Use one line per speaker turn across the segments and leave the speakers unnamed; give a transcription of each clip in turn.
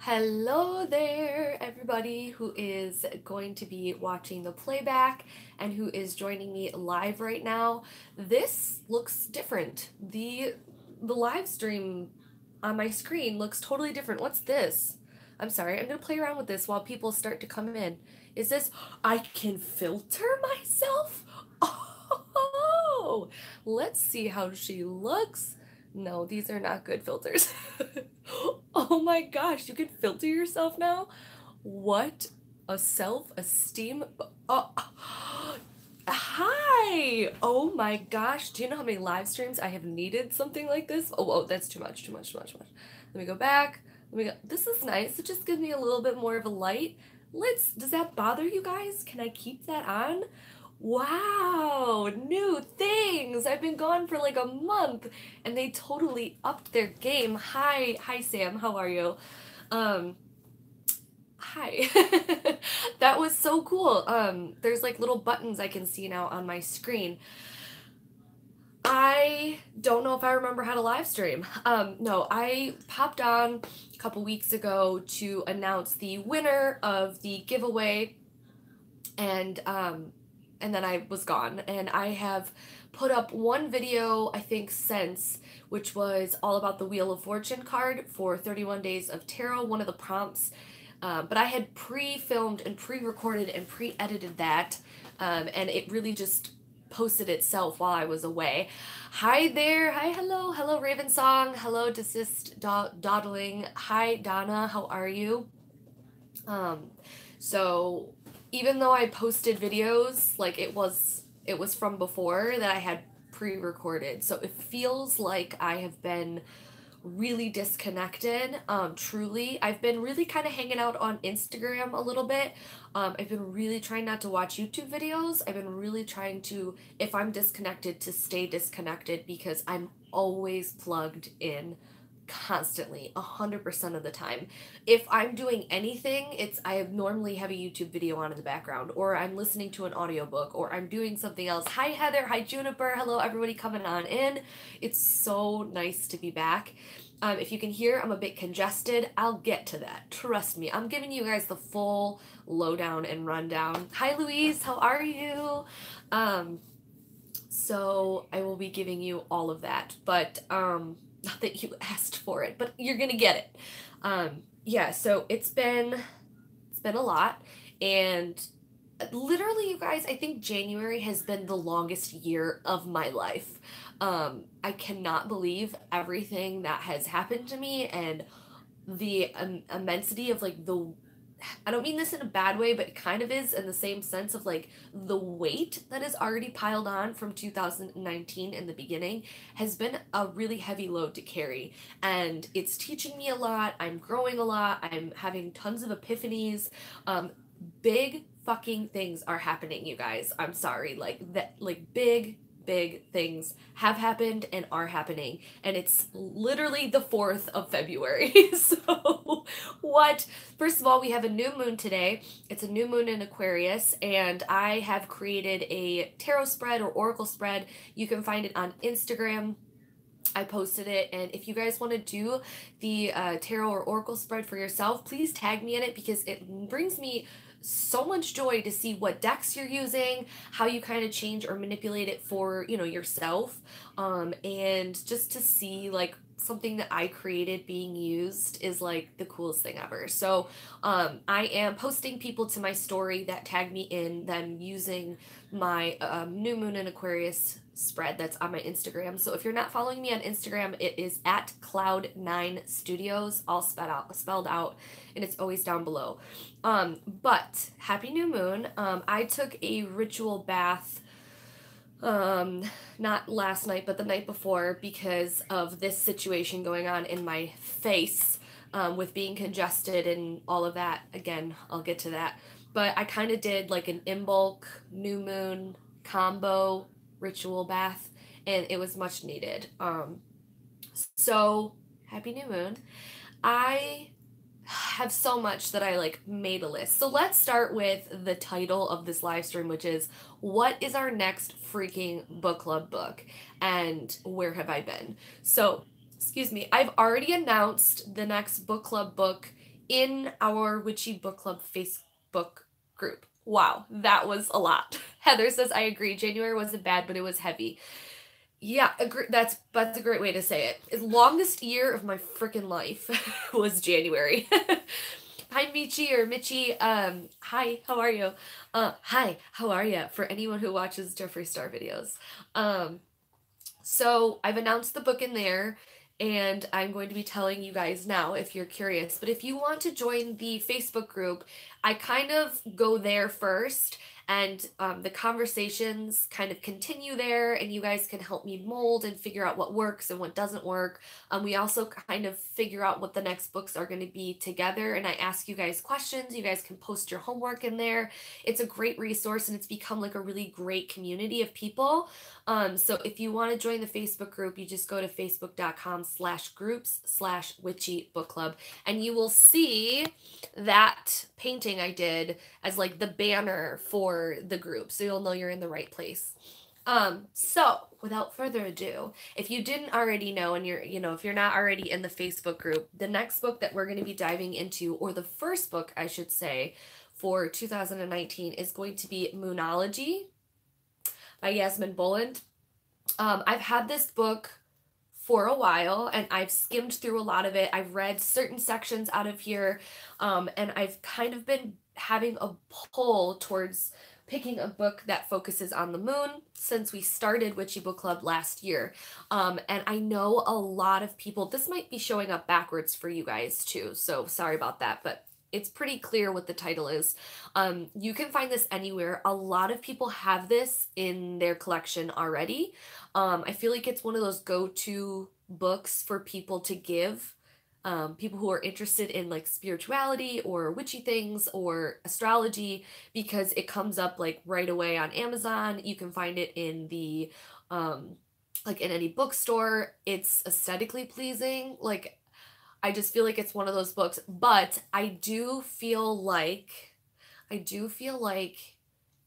Hello there, everybody who is going to be watching the playback and who is joining me live right now. This looks different. The live stream on my screen looks totally different. What's this? I'm sorry, I'm gonna play around with this while people start to come in. Is this, I can filter myself? Oh, let's see how she looks. No, these are not good filters. Oh my gosh, you can filter yourself now? What a self-esteem. Oh, hi! Oh my gosh, do you know how many live streams I have needed something like this? Oh, that's too much, too much, too much, too much. Let me go back. Let me go. This is nice. It just gives me a little bit more of a light. Does that bother you guys? Can I keep that on? Wow, new things. I've been gone for like a month and they totally upped their game. Hi Sam, how are you? Um, Hi. That was so cool. There's like little buttons I can see now on my screen. I don't know if I remember how to live stream. No, I popped on a couple weeks ago to announce the winner of the giveaway, and then I was gone. And I have put up one video, I think, since, which was all about the Wheel of Fortune card for 31 Days of Tarot, one of the prompts. But I had pre-filmed and pre-recorded and pre-edited that, and it really just posted itself while I was away. Hi there. Hi, hello Raven Song. Hello Desist Dawdling. Hi Donna, how are you? So even though I posted videos, like it was from before that I had pre-recorded, so it feels like I have been really disconnected. Truly, I've been really kind of hanging out on Instagram a little bit. I've been really trying not to watch YouTube videos. I've been really trying to, if I'm disconnected, to stay disconnected, because I'm always plugged in constantly 100% of the time. If I'm doing anything, I normally have a YouTube video on in the background, or I'm listening to an audiobook, or I'm doing something else. Hi Heather, hi Juniper, hello everybody coming on in. It's so nice to be back. If you can hear I'm a bit congested, I'll get to that. Trust me, I'm giving you guys the full lowdown and rundown. Hi Louise, how are you? So I will be giving you all of that, but not that you asked for it, but you're gonna get it. Yeah, so it's been a lot, and literally, you guys, I think January has been the longest year of my life. I cannot believe everything that has happened to me, and the immensity of like I don't mean this in a bad way, but it kind of is, in the same sense of like the weight that is already piled on from 2019 in the beginning has been a really heavy load to carry. And it's teaching me a lot. I'm growing a lot. I'm having tons of epiphanies. Big fucking things are happening, you guys. I'm sorry. Like that, like big things have happened and are happening, and it's literally the 4th of February. So what, first of all, we have a new moon today. It's a new moon in Aquarius, and I have created a tarot spread or oracle spread. You can find it on Instagram. I posted it, and if you guys want to do the tarot or oracle spread for yourself, please tag me in it, because it brings me so much joy to see what decks you're using, how you kind of change or manipulate it for, yourself, and just to see like something that I created being used is like the coolest thing ever. So I am posting people to my story that tag me in them using my new moon in Aquarius spread that's on my Instagram. So if you're not following me on Instagram, it is at Cloud9Studios, all spelled out, and it's always down below. But happy new moon. I took a ritual bath, not last night, but the night before, because of this situation going on in my face, with being congested and all of that. Again, I'll get to that. But I kind of did like an in bulk new moon combo ritual bath, and it was much needed. So happy new moon. I have so much that I like made a list. So let's start with the title of this live stream, which is, what is our next freaking book club book, and where have I been? So, excuse me, I've already announced the next book club book in our Witchy Book Club Facebook group. Wow, that was a lot. Heather says, I agree. January wasn't bad, but it was heavy. Yeah, agree. That's a great way to say it. The longest year of my freaking life was January. Hi, Michi or Mitchie. Hi, how are you? Hi, how are you? For anyone who watches Jeffree Star videos. So I've announced the book in there, and I'm going to be telling you guys now if you're curious. But if you want to join the Facebook group, I kind of go there first, and the conversations kind of continue there, and you guys can help me mold and figure out what works and what doesn't work. We also kind of figure out what the next books are going to be together, and I ask you guys questions. You guys can post your homework in there. It's a great resource, and it's become like a really great community of people. So if you want to join the Facebook group, you just go to facebook.com/groups/witchy book club, and you will see that painting I did as like the banner for the group. So you'll know you're in the right place. So without further ado, if you didn't already know, and if you're not already in the Facebook group, the next book that we're going to be diving into, or the first book I should say, for 2019 is going to be Moonology by Yasmin Boland. I've had this book for a while, and I've skimmed through a lot of it. I've read certain sections out of here, and I've kind of been having a pull towards picking a book that focuses on the moon since we started Witchy Book Club last year. And I know a lot of people, this might be showing up backwards for you guys too, so sorry about that, but it's pretty clear what the title is. You can find this anywhere. A lot of people have this in their collection already. I feel like it's one of those go-to books for people to give. People who are interested in like spirituality or witchy things or astrology, because it comes up like right away on Amazon. You can find it in the like in any bookstore. It's aesthetically pleasing. Like, I just feel like it's one of those books, but I do feel like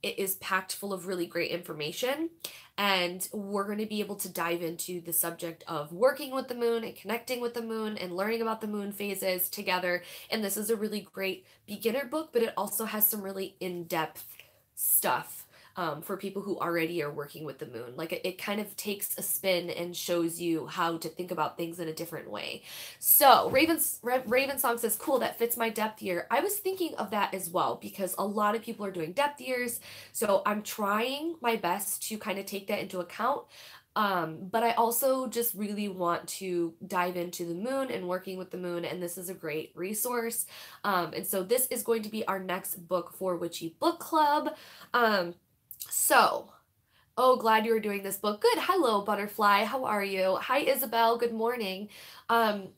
it is packed full of really great information, and we're going to be able to dive into the subject of working with the moon and connecting with the moon and learning about the moon phases together. And this is a really great beginner book, but it also has some really in-depth stuff for people who already are working with the moon. Like, it kind of takes a spin and shows you how to think about things in a different way. So Raven Song says, cool, that fits my depth year. I was thinking of that as well, because a lot of people are doing depth years. So I'm trying my best to kind of take that into account. But I also just really want to dive into the moon and working with the moon, and this is a great resource. And so this is going to be our next book for Witchy Book Club. So, oh, glad you were doing this book. Good. Hello, Butterfly. How are you? Hi, Isabel. Good morning.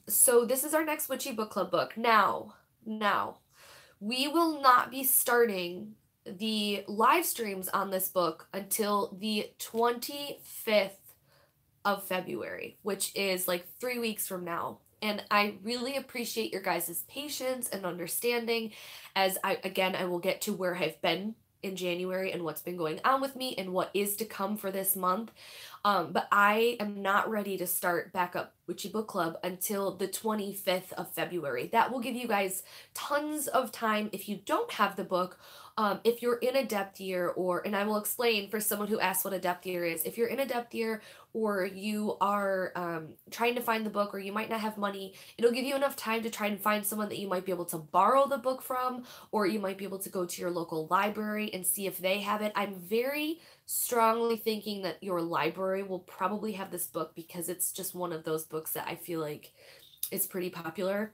So this is our next Witchy Book Club book. Now, we will not be starting the live streams on this book until the 25th of February, which is like 3 weeks from now. And I really appreciate your guys' patience and understanding, as I will get to where I've been in January and what's been going on with me and what is to come for this month. But I am not ready to start back up Witchy Book Club until the 25th of February. That will give you guys tons of time if you don't have the book. If you're in a depth year, and I will explain for someone who asks what a depth year is. If you're in a depth year, or you are trying to find the book, or you might not have money, it'll give you enough time to try and find someone that you might be able to borrow the book from, or you might be able to go to your local library and see if they have it. I'm very strongly thinking that your library will probably have this book, because it's just one of those books that I feel like is pretty popular.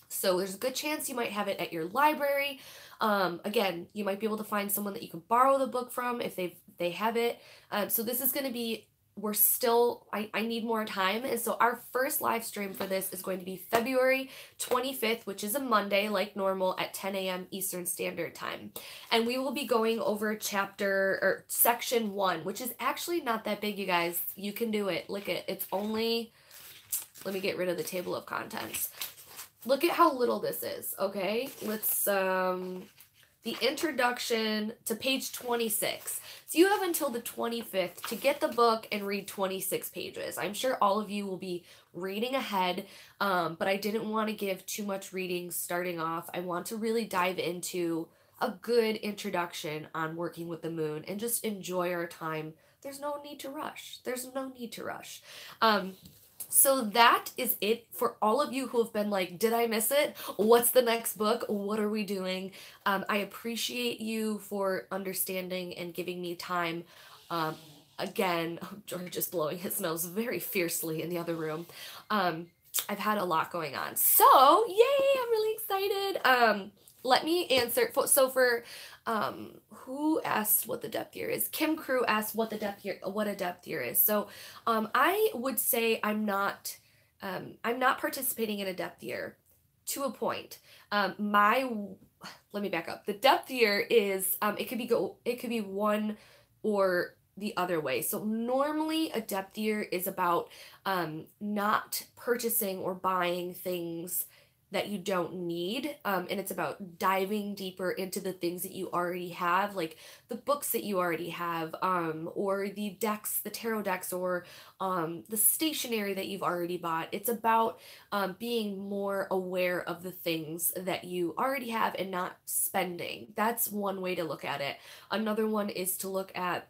So there's a good chance you might have it at your library. Again, you might be able to find someone that you can borrow the book from if they have it. So this is going to be, I need more time. And so our first live stream for this is going to be February 25th, which is a Monday, like normal, at 10 a.m. Eastern Standard Time. And we will be going over section 1, which is actually not that big, you guys. You can do it. Look at, it's only, let me get rid of the table of contents. Look at how little this is, okay? Let's, the introduction to page 26. So you have until the 25th to get the book and read 26 pages. I'm sure all of you will be reading ahead, but I didn't want to give too much reading starting off. I want to really dive into a good introduction on working with the moon and just enjoy our time. There's no need to rush. There's no need to rush. So that is it for all of you who have been like, did I miss it? What's the next book? What are we doing? I appreciate you for understanding and giving me time. Again, George is blowing his nose very fiercely in the other room. I've had a lot going on. So, yay, I'm really excited. Let me answer. So for who asked what the depth year is? Kim Crew asked what a depth year is. So I would say I'm not participating in a depth year to a point. Let me back up. The depth year is it could be one or the other way. So normally a depth year is about not purchasing or buying things that you don't need, and it's about diving deeper into the things that you already have, like the books that you already have, or the decks, the tarot decks, or the stationery that you've already bought. It's about being more aware of the things that you already have and not spending. That's one way to look at it. Another one is to look at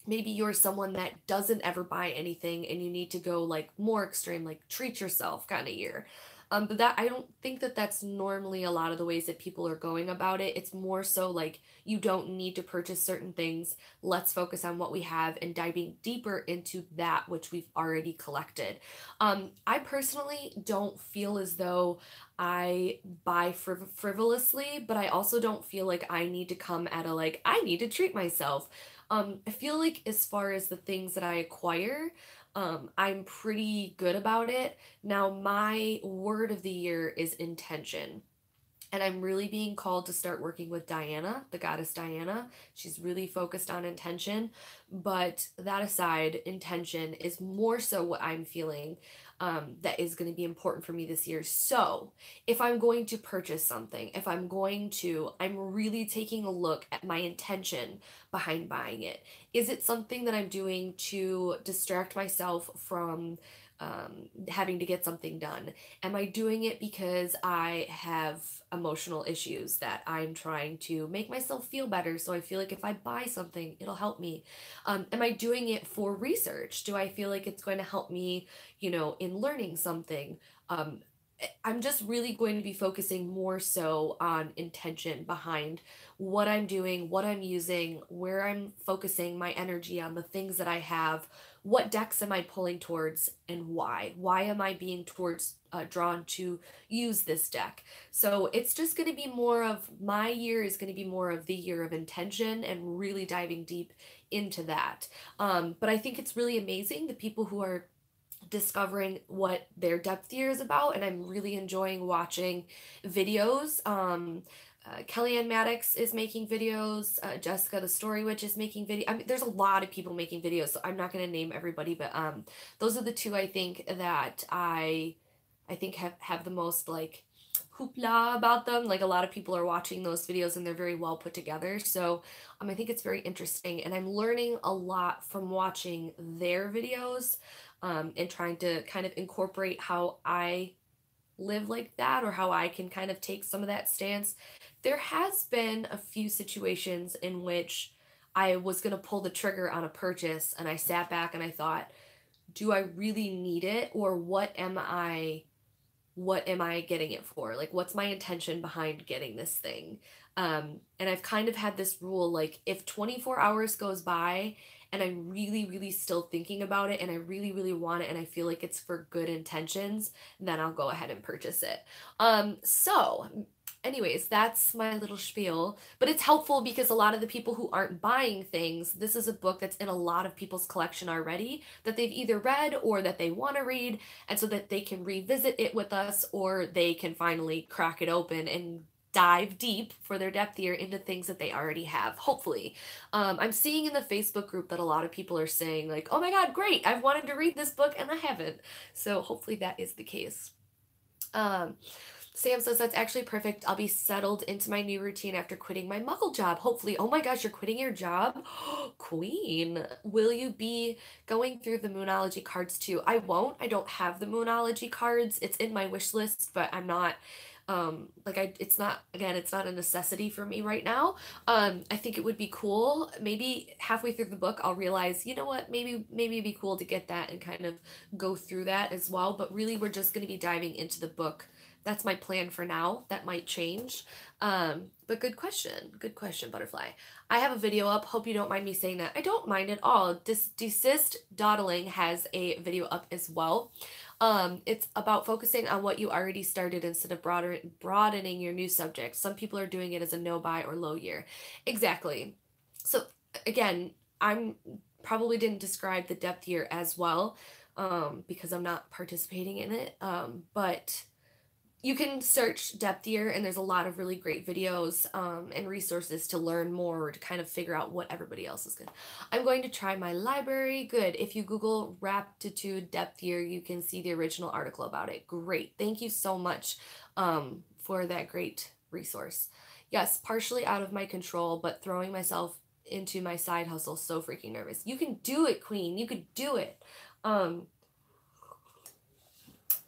maybe you're someone that doesn't ever buy anything and you need to go like more extreme, like treat yourself kind of year. But that I don't think that that's normally a lot of the ways that people are going about it. It's more so like you don't need to purchase certain things. Let's focus on what we have and diving deeper into that which we've already collected. I personally don't feel as though I buy frivolously, but I also don't feel like I need to come at a like I need to treat myself. I feel like as far as the things that I acquire, I'm pretty good about it. Now, my word of the year is intention. And I'm really being called to start working with Diana, the goddess Diana. She's really focused on intention. But that aside, intention is more so what I'm feeling that is going to be important for me this year. So if I'm going to purchase something, I'm really taking a look at my intention behind buying it. Is it something that I'm doing to distract myself from having to get something done? Am I doing it because I have emotional issues that I'm trying to make myself feel better? So I feel like if I buy something, it'll help me. Am I doing it for research? Do I feel like it's going to help me, in learning something? I'm just really going to be focusing more so on intention behind what I'm doing, what I'm using, where I'm focusing my energy on, the things that I have, what decks am I pulling towards, and why? Why am I being drawn to use this deck? So it's just going to be more of my year is going to be more of the year of intention and really diving deep into that. But I think it's really amazing the people who are discovering what their depth year is about, and I'm really enjoying watching videos. Kellyanne Maddox is making videos. Jessica the Story Witch is making video. I mean, there's a lot of people making videos, so I'm not going to name everybody, but those are the two I think that I think have the most like hoopla about them. Like a lot of people are watching those videos and they're very well put together. So I think it's very interesting, and I'm learning a lot from watching their videos. And trying to kind of incorporate how I live like that, or how I can kind of take some of that stance. There has been a few situations in which I was going to pull the trigger on a purchase and I sat back and I thought, do I really need it, or what am I getting it for? Like, what's my intention behind getting this thing? And I've kind of had this rule, like if 24 hours goes by and I'm really, really still thinking about it and I really, really want it and I feel like it's for good intentions, then I'll go ahead and purchase it. So anyways, that's my little spiel, but it's helpful because a lot of the people who aren't buying things, this is a book that's in a lot of people's collection already that they've either read or that they want to read, and so that they can revisit it with us, or they can finally crack it open and dive deep for their depth year into things that they already have, hopefully. I'm seeing in the Facebook group that a lot of people are saying like, oh my god, great, I've wanted to read this book and I haven't. So hopefully that is the case. Sam says that's actually perfect. I'll be settled into my new routine after quitting my muggle job. Hopefully. Oh my gosh, you're quitting your job? Queen. Will you be going through the Moonology cards too? I won't. I don't have the Moonology cards. It's in my wish list, but I'm not it's not, again, it's not a necessity for me right now. I think it would be cool. Maybe halfway through the book I'll realize, you know what, maybe it'd be cool to get that and kind of go through that as well. But really we're just going to be diving into the book. That's my plan for now. That might change. But good question. Good question, Butterfly. I have a video up. Hope you don't mind me saying that. I don't mind at all. Desist Dawdling has a video up as well. It's about focusing on what you already started instead of broadening your new subject. Some people are doing it as a no buy or low year. Exactly. So again, I'm probably didn't describe the depth year as well, because I'm not participating in it. But you can search depth year and there's a lot of really great videos and resources to learn more, to kind of figure out what everybody else is good. I'm going to try my library. Good. If you Google Raptitude depth year, you can see the original article about it. Great. Thank you so much for that great resource. Yes, partially out of my control, but throwing myself into my side hustle, so freaking nervous. You can do it, Queen. You could do it.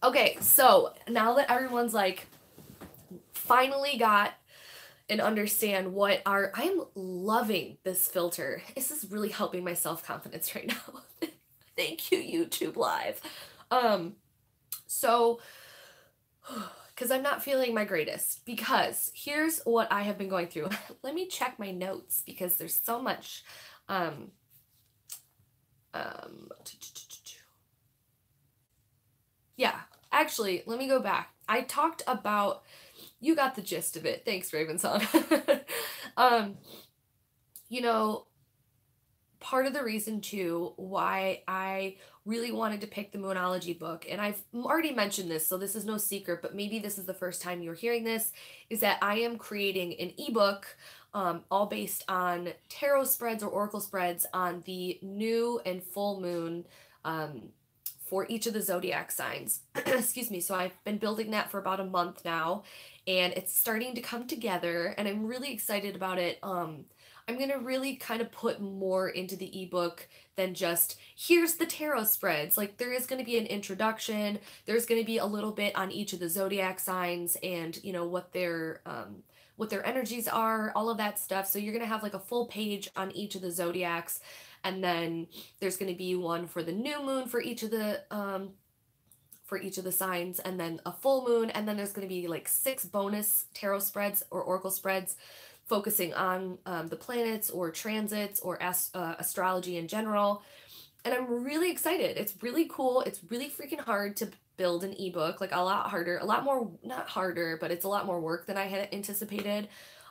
Okay, so now that everyone's like finally got and understand what I am loving this filter. This is really helping my self-confidence right now. Thank you, YouTube Live. So, because I'm not feeling my greatest, because here's what I have been going through. Let me check my notes because there's so much, yeah, actually, let me go back. I talked about, you got the gist of it. Thanks, Ravenson. You know, part of the reason too why I really wanted to pick the Moonology book, and I've already mentioned this, so this is no secret, but maybe this is the first time you're hearing this, is that I am creating an ebook all based on tarot spreads or oracle spreads on the new and full moon for each of the zodiac signs. Excuse me. So I've been building that for about a month now, and it's starting to come together, and I'm really excited about it. I'm going to really kind of put more into the ebook than just, here's the tarot spreads. Like, there is going to be an introduction. There's going to be a little bit on each of the zodiac signs and, you know, what their energies are, all of that stuff. So you're going to have like a full page on each of the zodiacs. And then there's going to be one for the new moon for each of the signs, and then a full moon. And then there's going to be like 6 bonus tarot spreads or oracle spreads focusing on the planets or transits or astrology in general. And I'm really excited. It's really cool. It's really freaking hard to build an ebook, like a lot harder, a lot more, not harder, but it's a lot more work than I had anticipated.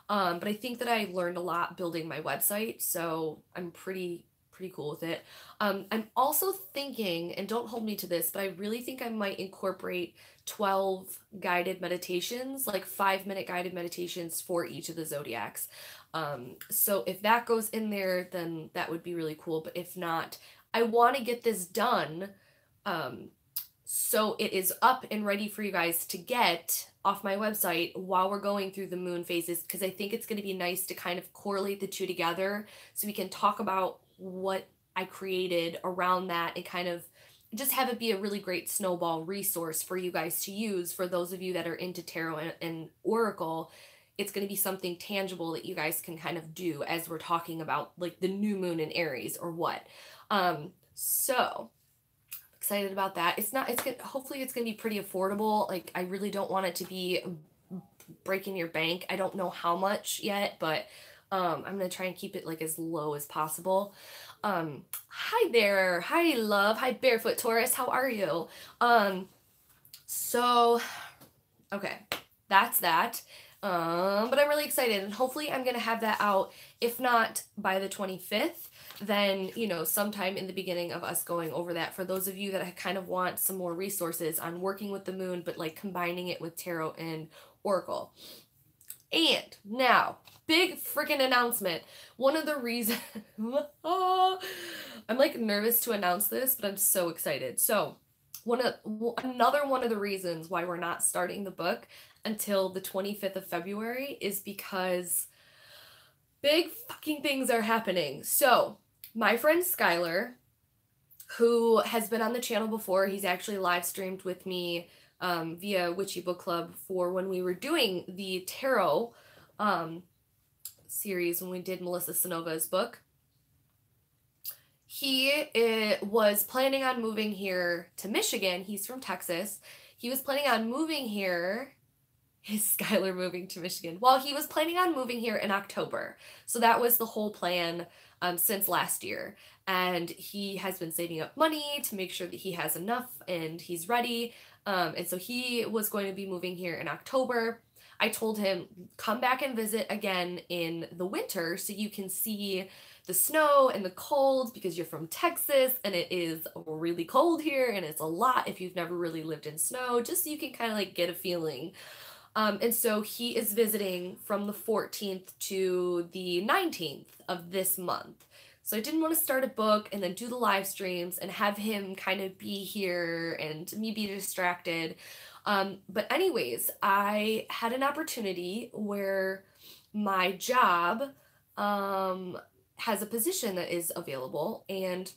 But I think that I learned a lot building my website, so I'm pretty cool with it. I'm also thinking, and don't hold me to this, but I really think I might incorporate 12 guided meditations, like 5-minute guided meditations for each of the zodiacs. So if that goes in there, then that would be really cool. But if not, I want to get this done so it is up and ready for you guys to get off my website while we're going through the moon phases, because I think it's going to be nice to kind of correlate the two together so we can talk about what I created around that and kind of just have it be a really great snowball resource for you guys to use. For those of you that are into tarot and oracle, it's going to be something tangible that you guys can kind of do as we're talking about like the new moon in Aries or what. So excited about that. Hopefully it's going to be pretty affordable. Like, I really don't want it to be breaking your bank. I don't know how much yet, but I'm going to try and keep it like as low as possible. Hi there. Hi, love. Hi, Barefoot Taurus. How are you? So, okay, that's that. But I'm really excited, and hopefully I'm going to have that out, if not by the 25th, then, you know, sometime in the beginning of us going over that, for those of you that kind of want some more resources on working with the moon, but like combining it with tarot and oracle. And now, big freaking announcement. One of the reasons, I'm like nervous to announce this, but I'm so excited. So another one of the reasons why we're not starting the book, until the 25th of February is because big fucking things are happening. So, my friend Skylar, who has been on the channel before, he's actually live streamed with me via Witchy Book Club for when we were doing the tarot series when we did Melissa Sanova's book. He was planning on moving here to Michigan. He's from Texas. He was planning on moving here. Is Skylar moving to Michigan? Well, he was planning on moving here in October. So that was the whole plan since last year. And he has been saving up money to make sure that he has enough and he's ready. And so he was going to be moving here in October. I told him, come back and visit again in the winter so you can see the snow and the cold, because you're from Texas and it is really cold here and it's a lot if you've never really lived in snow, just so you can kind of like get a feeling. And so he is visiting from the 14th to the 19th of this month. So I didn't want to start a book and then do the live streams and have him kind of be here and me be distracted. But anyways, I had an opportunity where my job has a position that is available, and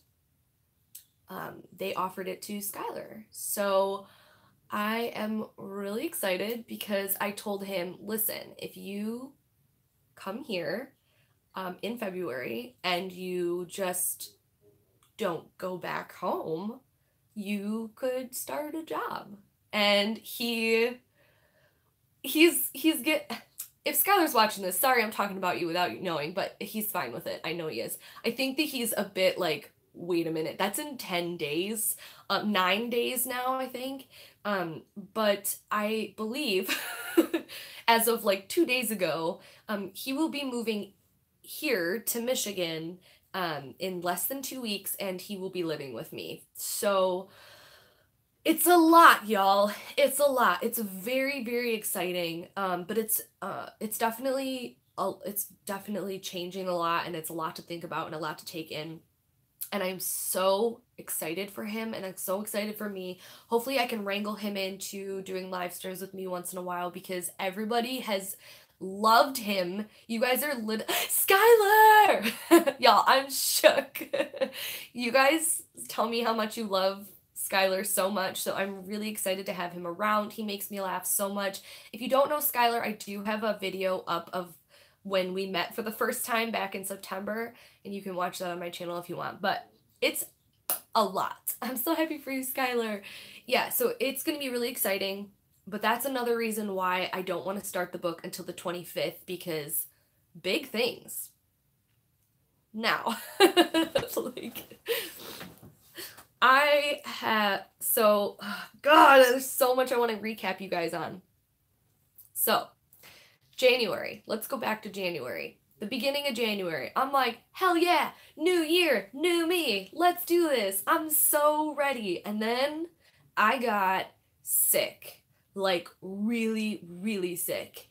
they offered it to Skylar. So I am really excited because I told him, listen, if you come here in February and you just don't go back home, you could start a job. And he's if Skylar's watching this, sorry I'm talking about you without you knowing, but he's fine with it. I know he is. I think that he's a bit like, wait a minute, that's in 10 days, 9 days now, I think. But I believe as of like 2 days ago, he will be moving here to Michigan in less than 2 weeks, and he will be living with me. So it's a lot, y'all. It's a lot. It's very, very exciting. But it's definitely changing a lot, and it's a lot to think about and a lot to take in. And I'm so excited for him, and I'm so excited for me. Hopefully I can wrangle him into doing live streams with me once in a while, because everybody has loved him. You guys are Skylar! Y'all, I'm shook. You guys tell me how much you love Skylar so much, so I'm really excited to have him around. He makes me laugh so much. If you don't know Skylar, I do have a video up of when we met for the first time back in September, and you can watch that on my channel if you want, but it's a lot. I'm so happy for you, Skylar. Yeah, so it's going to be really exciting, but that's another reason why I don't want to start the book until the 25th, because big things. Now, like, God, there's so much I want to recap you guys on. So, January. Let's go back to January. The beginning of January. I'm like, hell yeah, new year, new me. Let's do this. I'm so ready. And then I got sick. Like really, really sick.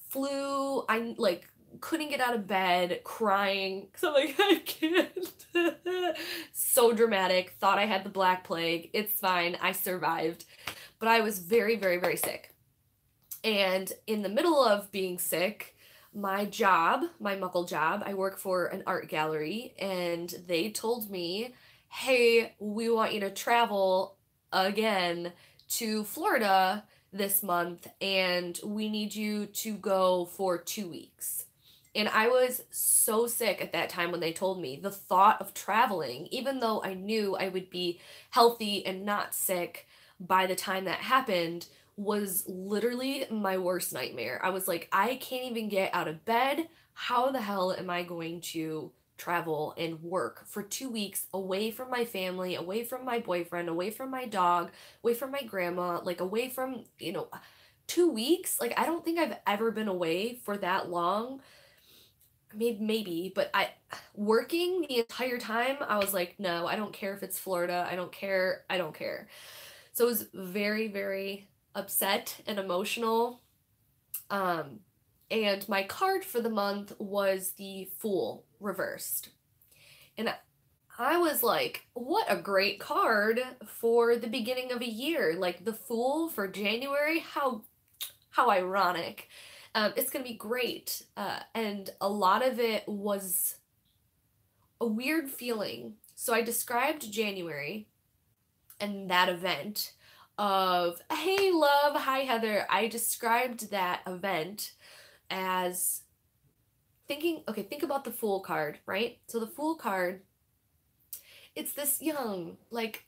Flu. I like couldn't get out of bed, crying. So I'm like, I can't. So dramatic. Thought I had the Black Plague. It's fine. I survived. But I was very, very, very sick. And in the middle of being sick, my job, my muckle job, I work for an art gallery, and they told me, hey, we want you to travel again to Florida this month, and we need you to go for 2 weeks. And I was so sick at that time when they told me. The thought of traveling, even though I knew I would be healthy and not sick by the time that happened, was literally my worst nightmare. I was like, I can't even get out of bed. How the hell am I going to travel and work for 2 weeks away from my family, away from my boyfriend, away from my dog, away from my grandma, like away from, 2 weeks? Like, I don't think I've ever been away for that long. Maybe, but working the entire time, I was like, no, I don't care if it's Florida. I don't care. So it was very, very upset and emotional. And my card for the month was the Fool reversed. And I was like, what a great card for the beginning of a year. Like the Fool for January, how How ironic. It's going to be great. And a lot of it was a weird feeling. So I described January and that event of, hey, love, hi, Heather. I described that event as thinking, okay, think about the Fool card, right? So the Fool card, it's this young, like,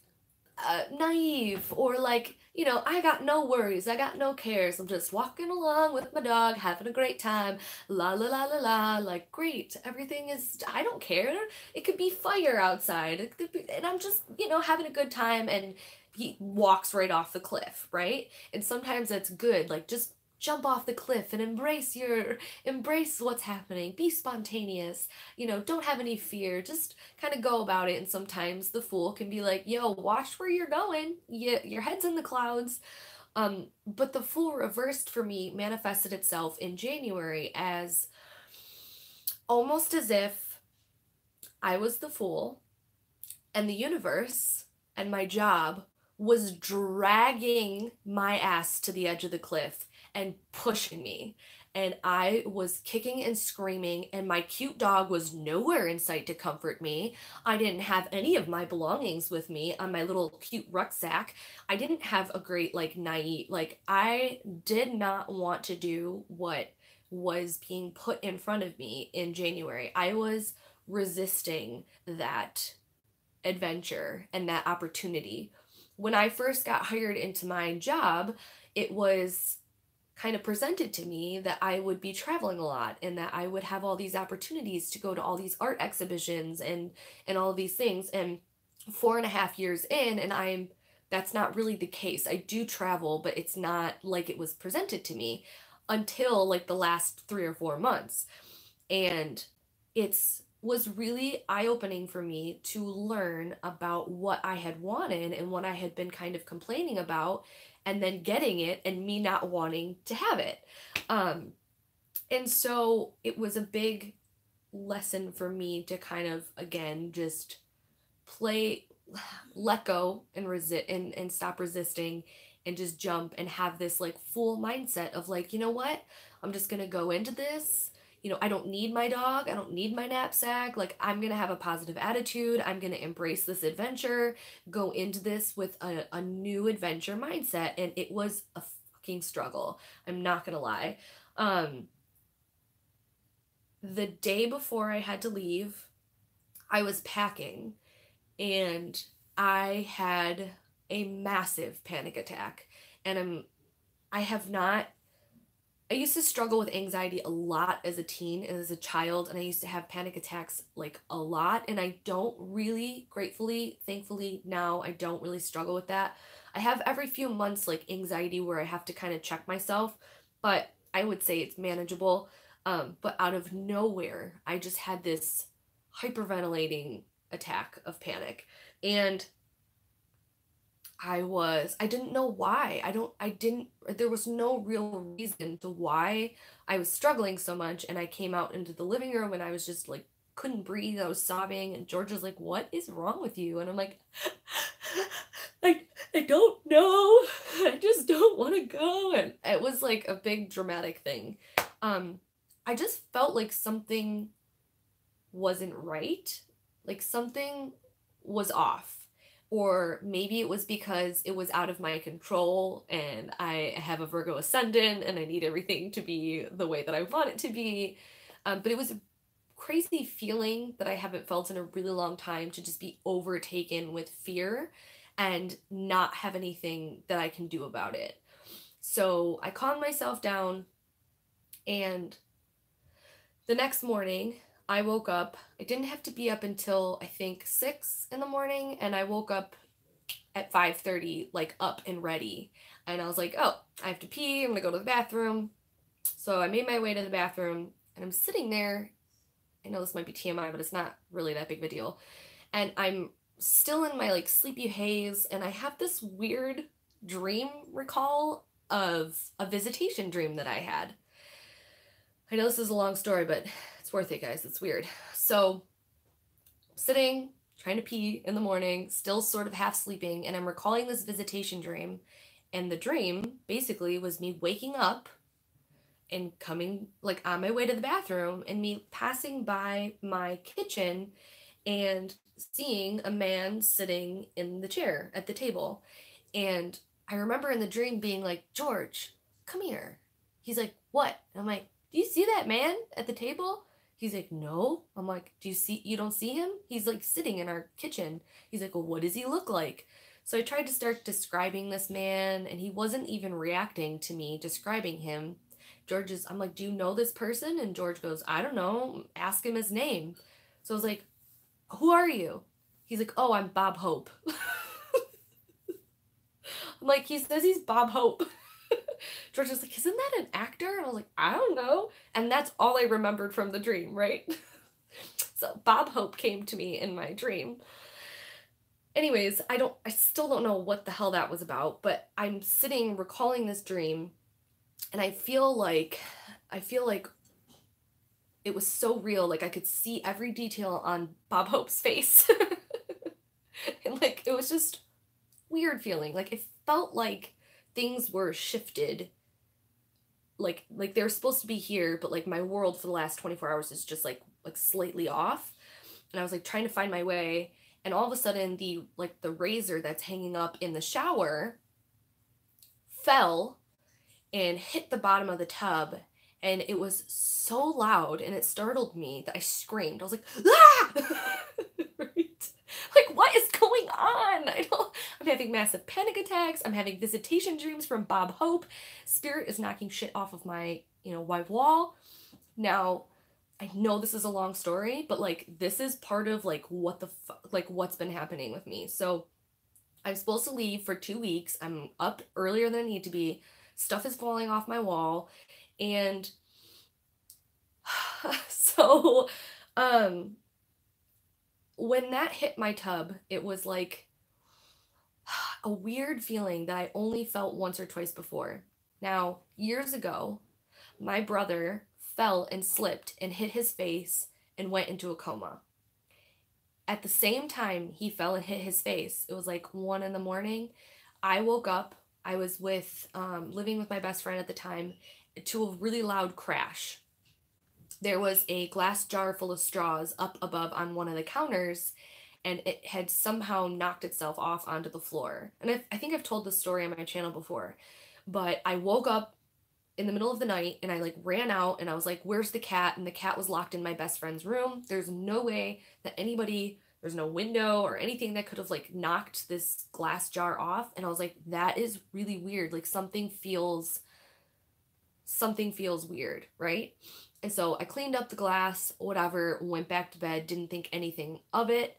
naive, or like, you know, I got no worries, I got no cares, I'm just walking along with my dog, having a great time, la la la la la, like, great, everything is, I don't care, it could be fire outside, it could be, and I'm just, you know, having a good time, and he walks right off the cliff, right? And sometimes that's good, like, just jump off the cliff and embrace what's happening, be spontaneous, you know, don't have any fear, just kind of go about it. And sometimes the Fool can be like, yo, watch where you're going, your head's in the clouds. But the Fool reversed for me manifested itself in January as almost as if I was the Fool and the universe and my job was dragging my ass to the edge of the cliff and pushing me. And I was kicking and screaming, and my cute dog was nowhere in sight to comfort me. I didn't have any of my belongings with me on my little cute rucksack. I didn't have a great, like, naive, like, I did not want to do what was being put in front of me in January. I was resisting that adventure and that opportunity. When I first got hired into my job, it was kind of presented to me that I would be traveling a lot and that I would have all these opportunities to go to all these art exhibitions and all of these things. And 4.5 years in, and that's not really the case. I do travel, but it's not like it was presented to me until like the last 3 or 4 months. And it's was really eye-opening for me to learn about what I had wanted and what I had been kind of complaining about, and then getting it and me not wanting to have it. And so it was a big lesson for me to kind of, again, just let go and resist and stop resisting and just jump and have this like full mindset of like, you know what? I'm just gonna go into this. You know, I don't need my dog. I don't need my knapsack. Like, I'm going to have a positive attitude. I'm going to embrace this adventure, go into this with a new adventure mindset. And it was a fucking struggle. I'm not going to lie. The day before I had to leave, I was packing and I had a massive panic attack. And I used to struggle with anxiety a lot as a teen and as a child, and I used to have panic attacks like a lot, and I don't really, gratefully, thankfully, now I don't really struggle with that. I have every few months like anxiety where I have to kind of check myself, but I would say it's manageable. But out of nowhere, I just had this hyperventilating attack of panic, and I didn't know why. There was no real reason to why I was struggling so much. And I came out into the living room and I was just like, couldn't breathe. I was sobbing. And George was like, what is wrong with you? And I'm like, I don't know. I just don't want to go. And it was like a big dramatic thing. I just felt like something wasn't right. Like something was off. Or maybe it was because it was out of my control and I have a Virgo ascendant and I need everything to be the way that I want it to be. But it was a crazy feeling that I haven't felt in a really long time, to just be overtaken with fear and not have anything that I can do about it. So I calmed myself down, and the next morning I woke up. I didn't have to be up until I think 6 in the morning, and I woke up at 5:30, like up and ready. And I was like, oh, I have to pee. I'm gonna go to the bathroom. So I made my way to the bathroom, and I'm sitting there. I know this might be TMI, but it's not really that big of a deal. And I'm still in my like sleepy haze, and I have this weird dream recall of a visitation dream that I had. I know this is a long story, but it's worth it, guys. It's weird. So, sitting, trying to pee in the morning, still sort of half sleeping, and I'm recalling this visitation dream. And the dream basically was me waking up and coming like on my way to the bathroom and me passing by my kitchen and seeing a man sitting in the chair at the table. And I remember in the dream being like, George, come here. He's like, what? And I'm like, do you see that man at the table? He's like, no. I'm like, you don't see him? He's like sitting in our kitchen. He's like, well, what does he look like? So I tried to start describing this man, and he wasn't even reacting to me describing him. I'm like, do you know this person? And George goes, I don't know. Ask him his name. So I was like, who are you? He's like, oh, I'm Bob Hope. I'm like, he says he's Bob Hope. George was like, isn't that an actor? And I was like, I don't know. And that's all I remembered from the dream, right? So Bob Hope came to me in my dream. Anyways, I still don't know what the hell that was about, but I'm sitting recalling this dream, and I feel like it was so real. Like I could see every detail on Bob Hope's face. And like it was just weird feeling. Like it felt like things were shifted. Like they were supposed to be here, but like my world for the last 24 hours is just like slightly off. And I was like trying to find my way, and all of a sudden the razor that's hanging up in the shower fell and hit the bottom of the tub, and it was so loud and it startled me that I screamed. I was like, ah! Right? Like, what is going on? I'm having massive panic attacks. I'm having visitation dreams from Bob Hope. Spirit is knocking shit off of my, white wall. Now, I know this is a long story, but like this is part of like what's been happening with me. So I'm supposed to leave for 2 weeks. I'm up earlier than I need to be. Stuff is falling off my wall. And so when that hit my tub, it was like a weird feeling that I only felt once or twice before. Now, years ago, my brother fell and slipped and hit his face and went into a coma. At the same time he fell and hit his face, it was like 1 a.m. I woke up. I was living with my best friend at the time, to a really loud crash. There was a glass jar full of straws up above on one of the counters, and it had somehow knocked itself off onto the floor. And I think I've told this story on my channel before, but I woke up in the middle of the night and I like ran out and I was like, where's the cat? And the cat was locked in my best friend's room. There's no way that there's no window or anything that could have like knocked this glass jar off. And I was like, that is really weird. Like something feels weird, right? And so I cleaned up the glass, whatever, went back to bed, didn't think anything of it.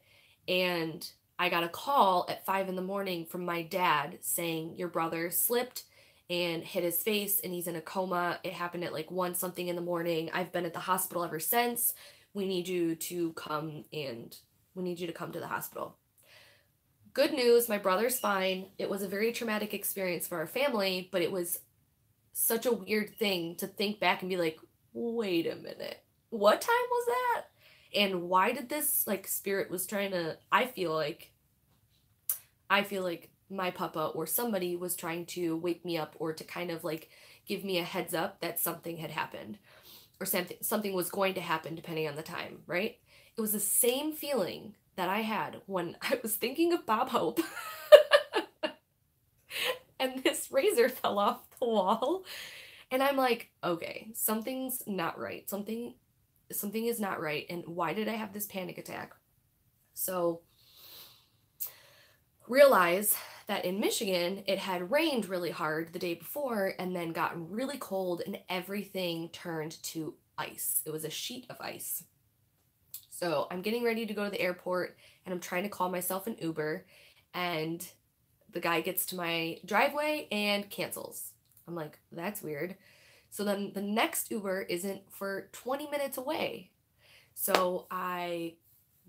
And I got a call at 5 a.m. from my dad saying, your brother slipped and hit his face and he's in a coma. It happened at like 1 something in the morning. I've been at the hospital ever since. We need you to come to the hospital. Good news, my brother's fine. It was a very traumatic experience for our family, but it was such a weird thing to think back and be like, wait a minute, what time was that? And why did this like spirit was trying to, I feel like my papa or somebody was trying to wake me up or to kind of like give me a heads up that something had happened or something was going to happen depending on the time, right? It was the same feeling that I had when I was thinking of Bob Hope and this razor fell off the wall. And I'm like, okay, something's not right. Something is not right. And why did I have this panic attack? So realize that in Michigan, it had rained really hard the day before and then gotten really cold and everything turned to ice. It was a sheet of ice. So I'm getting ready to go to the airport and I'm trying to call myself an Uber, and the guy gets to my driveway and cancels. I'm like, that's weird. So then the next Uber isn't for 20 minutes away. So I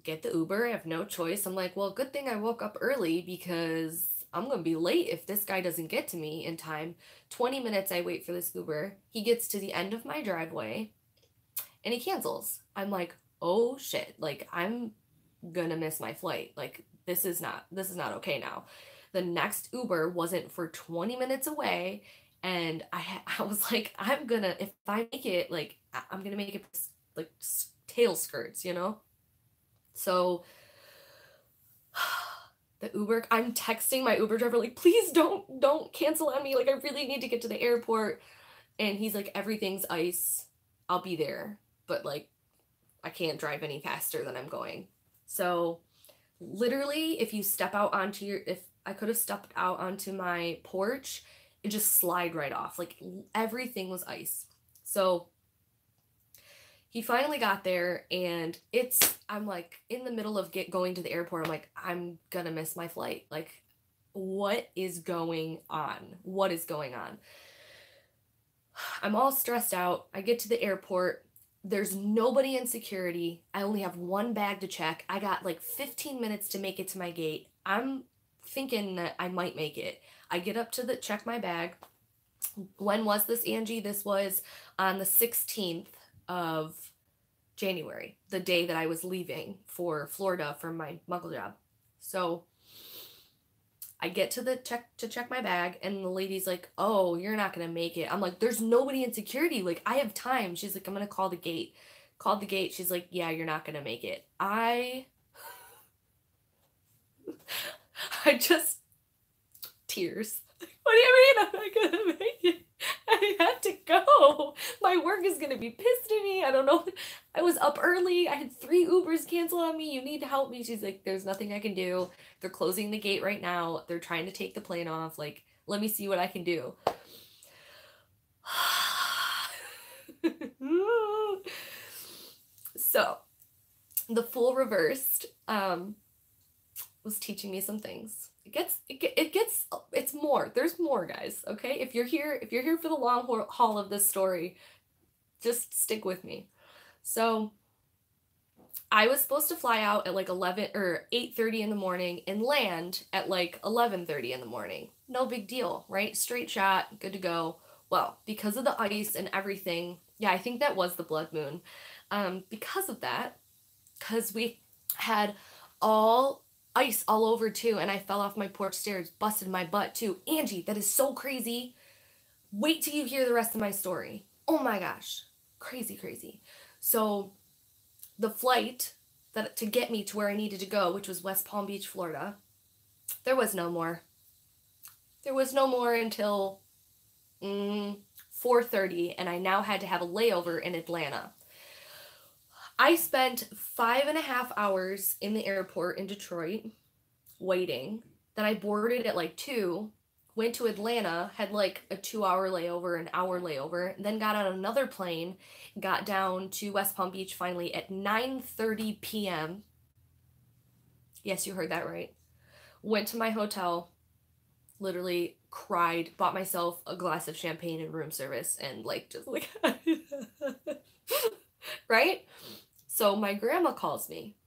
get the Uber. I have no choice. I'm like, well, good thing I woke up early because I'm going to be late if this guy doesn't get to me in time. 20 minutes I wait for this Uber. He gets to the end of my driveway and he cancels. I'm like, oh shit. Like I'm going to miss my flight. Like this is not okay now. The next Uber wasn't for 20 minutes away, And I was like, I'm gonna, if I make it, like, I'm gonna make it like tail skirts, you know? So the Uber, I'm texting my Uber driver, like, please don't cancel on me. Like, I really need to get to the airport. And he's like, everything's ice. I'll be there. But like, I can't drive any faster than I'm going. So literally, if you step out onto if I could have stepped out onto my porch, it just slide right off. Like everything was ice. So he finally got there, and I'm like in the middle of going to the airport. I'm like, I'm gonna miss my flight. Like, what is going on? What is going on? I'm all stressed out. I get to the airport. There's nobody in security. I only have one bag to check. I got like 15 minutes to make it to my gate. I'm thinking that I might make it. I get up to check my bag. When was this, Angie? This was on the 16th of January, the day that I was leaving for Florida for my muggle job. So I get to check my bag, and the lady's like, oh, you're not gonna make it. I'm like, there's nobody in security. Like, I have time. She's like, I'm gonna call the gate. Called the gate. She's like, yeah, you're not gonna make it. I just tears. What do you mean I'm not gonna make it? I had to go. My work is gonna be pissed at me. I don't know. I was up early. I had 3 Ubers cancel on me. You need to help me. She's like, there's nothing I can do. They're closing the gate right now. They're trying to take the plane off. Like, let me see what I can do. So, the full reversed was teaching me some things. It's more. There's more, guys. Okay, if you're here for the long haul of this story, just stick with me. So I was supposed to fly out at like 11 or 8:30 in the morning and land at like 11:30 in the morning. No big deal, right? Straight shot, good to go. Well, because of the ice and everything, yeah, I think that was the blood moon. Because of that, because we had all ice all over too, and I fell off my porch stairs, busted my butt too. Angie, that is so crazy. Wait till you hear the rest of my story. Oh my gosh. Crazy, crazy. So the flight to get me to where I needed to go, which was West Palm Beach, Florida, there was no more. There was no more until 4:30, and I now had to have a layover in Atlanta. I spent 5.5 hours in the airport in Detroit waiting. Then I boarded at like 2, went to Atlanta, had like a 2-hour layover, an hour layover, then got on another plane, got down to West Palm Beach finally at 9:30 p.m. Yes, you heard that right. Went to my hotel, literally cried, bought myself a glass of champagne and room service, and like just like right? So my grandma calls me.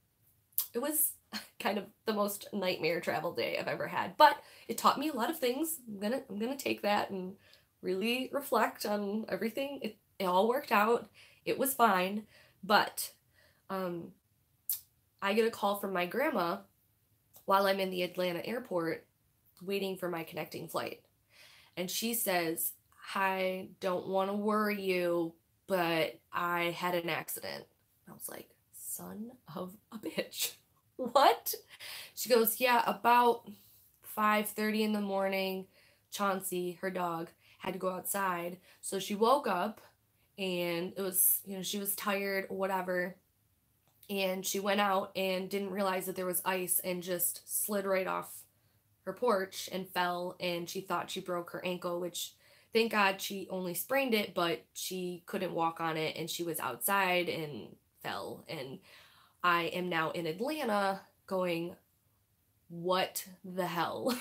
It was kind of the most nightmare travel day I've ever had, but it taught me a lot of things. I'm gonna take that and really reflect on everything. It all worked out. It was fine, but I get a call from my grandma while I'm in the Atlanta airport waiting for my connecting flight. And she says, I don't want to worry you, but I had an accident. I was like, son of a bitch. What? She goes, yeah, about 5:30 in the morning, Chauncey, her dog, had to go outside. So she woke up, and it was, she was tired, whatever. And she went out and didn't realize that there was ice and just slid right off her porch and fell, and she thought she broke her ankle, which thank God she only sprained it, but she couldn't walk on it, and she was outside and fell. And I am now in Atlanta going, what the hell?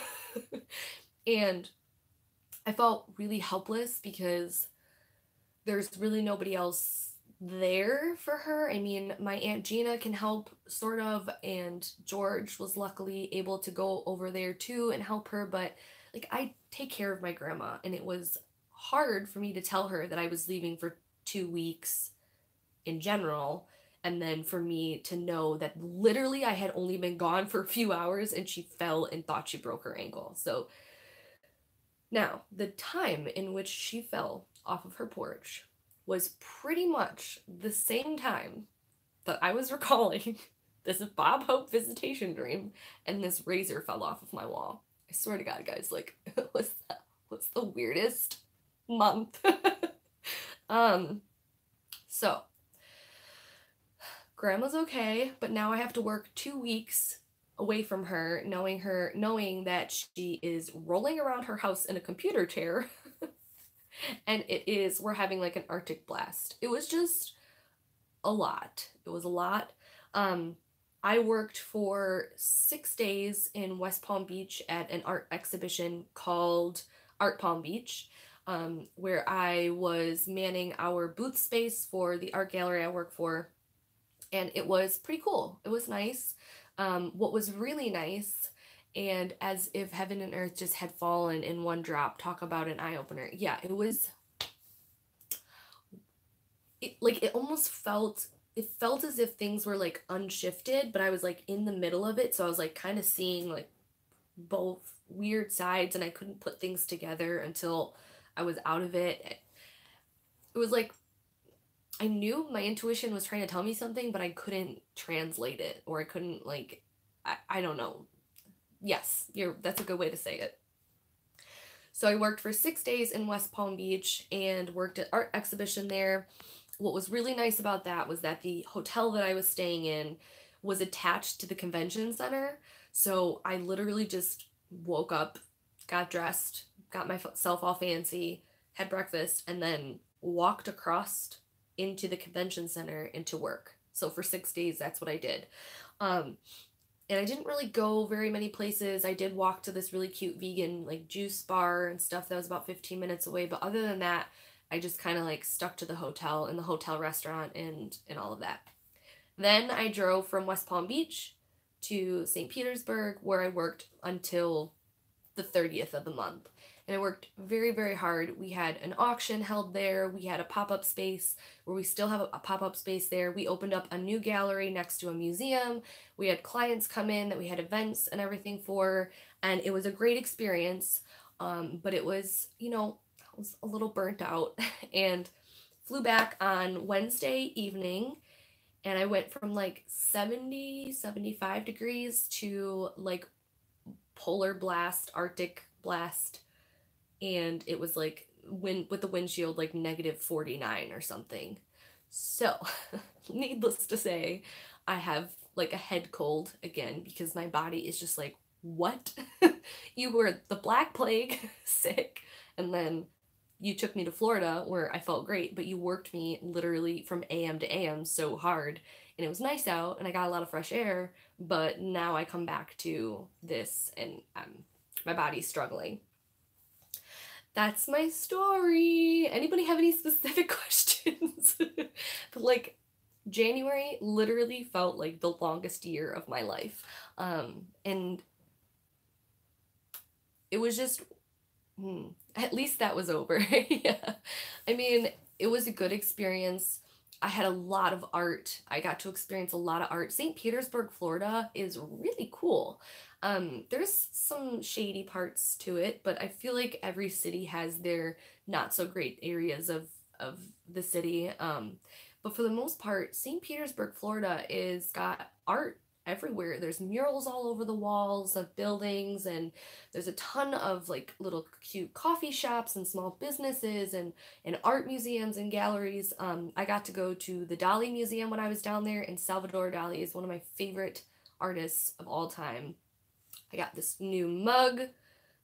And I felt really helpless because there's really nobody else there for her. I mean, my Aunt Gina can help sort of, and George was luckily able to go over there too and help her, but like I take care of my grandma, and it was hard for me to tell her that I was leaving for 2 weeks in general, and then for me to know that literally I had only been gone for a few hours and she fell and thought she broke her ankle. So Now, the time in which she fell off of her porch was pretty much the same time that I was recalling this Bob Hope visitation dream and this razor fell off of my wall. I swear to God, guys, like, what's the weirdest month? So grandma's okay, but now I have to work 2 weeks away from her, knowing that she is rolling around her house in a computer chair, and we're having like an Arctic blast. It was just a lot. It was a lot. I worked for 6 days in West Palm Beach at an art exhibition called Art Palm Beach, where I was manning our booth space for the art gallery I work for, and it was pretty cool. It was nice. What was really nice, and as if heaven and earth just had fallen in one drop, talk about an eye-opener. Yeah, it almost felt as if things were like unshifted, but I was like in the middle of it, so I was like kind of seeing like both weird sides, and I couldn't put things together until I was out of it. It was like I knew my intuition was trying to tell me something, but I couldn't translate it, or I couldn't like I don't know. Yes, that's a good way to say it. So I worked for 6 days in West Palm Beach and worked at art exhibition there. What was really nice about that was that the hotel that I was staying in was attached to the convention center. So I literally just woke up, got dressed, got myself all fancy, had breakfast, and then walked across into the convention center into work. So for 6 days, that's what I did. And I didn't really go very many places. I did walk to this really cute vegan like juice bar and stuff that was about 15 minutes away. But other than that, I just kind of like stuck to the hotel and the hotel restaurant and all of that. Then I drove from West Palm Beach to St. Petersburg, where I worked until the 30th of the month. And I worked very, very hard. We had an auction held there. We had a pop-up space where we still have a pop-up space there. We opened up a new gallery next to a museum. We had clients come in that we had events and everything for, and it was a great experience. But it was, I was a little burnt out and flew back on Wednesday evening, and I went from like 70, 75 degrees to like polar blast, Arctic blast, and it was like with the windshield like -49 or something. So, needless to say, I have like a head cold again because my body is just like, what? You were the Black Plague sick, and then you took me to Florida where I felt great, but you worked me literally from AM to AM so hard, and it was nice out and I got a lot of fresh air, but now I come back to this and my body's struggling. That's my story. Anybody have any specific questions? But like January literally felt like the longest year of my life. And it was just at least that was over. Yeah. I mean, it was a good experience. I had a lot of art. I got to experience a lot of art. St. Petersburg, Florida is really cool. There's some shady parts to it, but I feel like every city has their not so great areas of the city. But for the most part, St. Petersburg, Florida is got art everywhere. There's murals all over the walls of buildings, and there's a ton of like little cute coffee shops and small businesses and art museums and galleries. I got to go to the Dali Museum when I was down there, and Salvador Dali is one of my favorite artists of all time. I got this new mug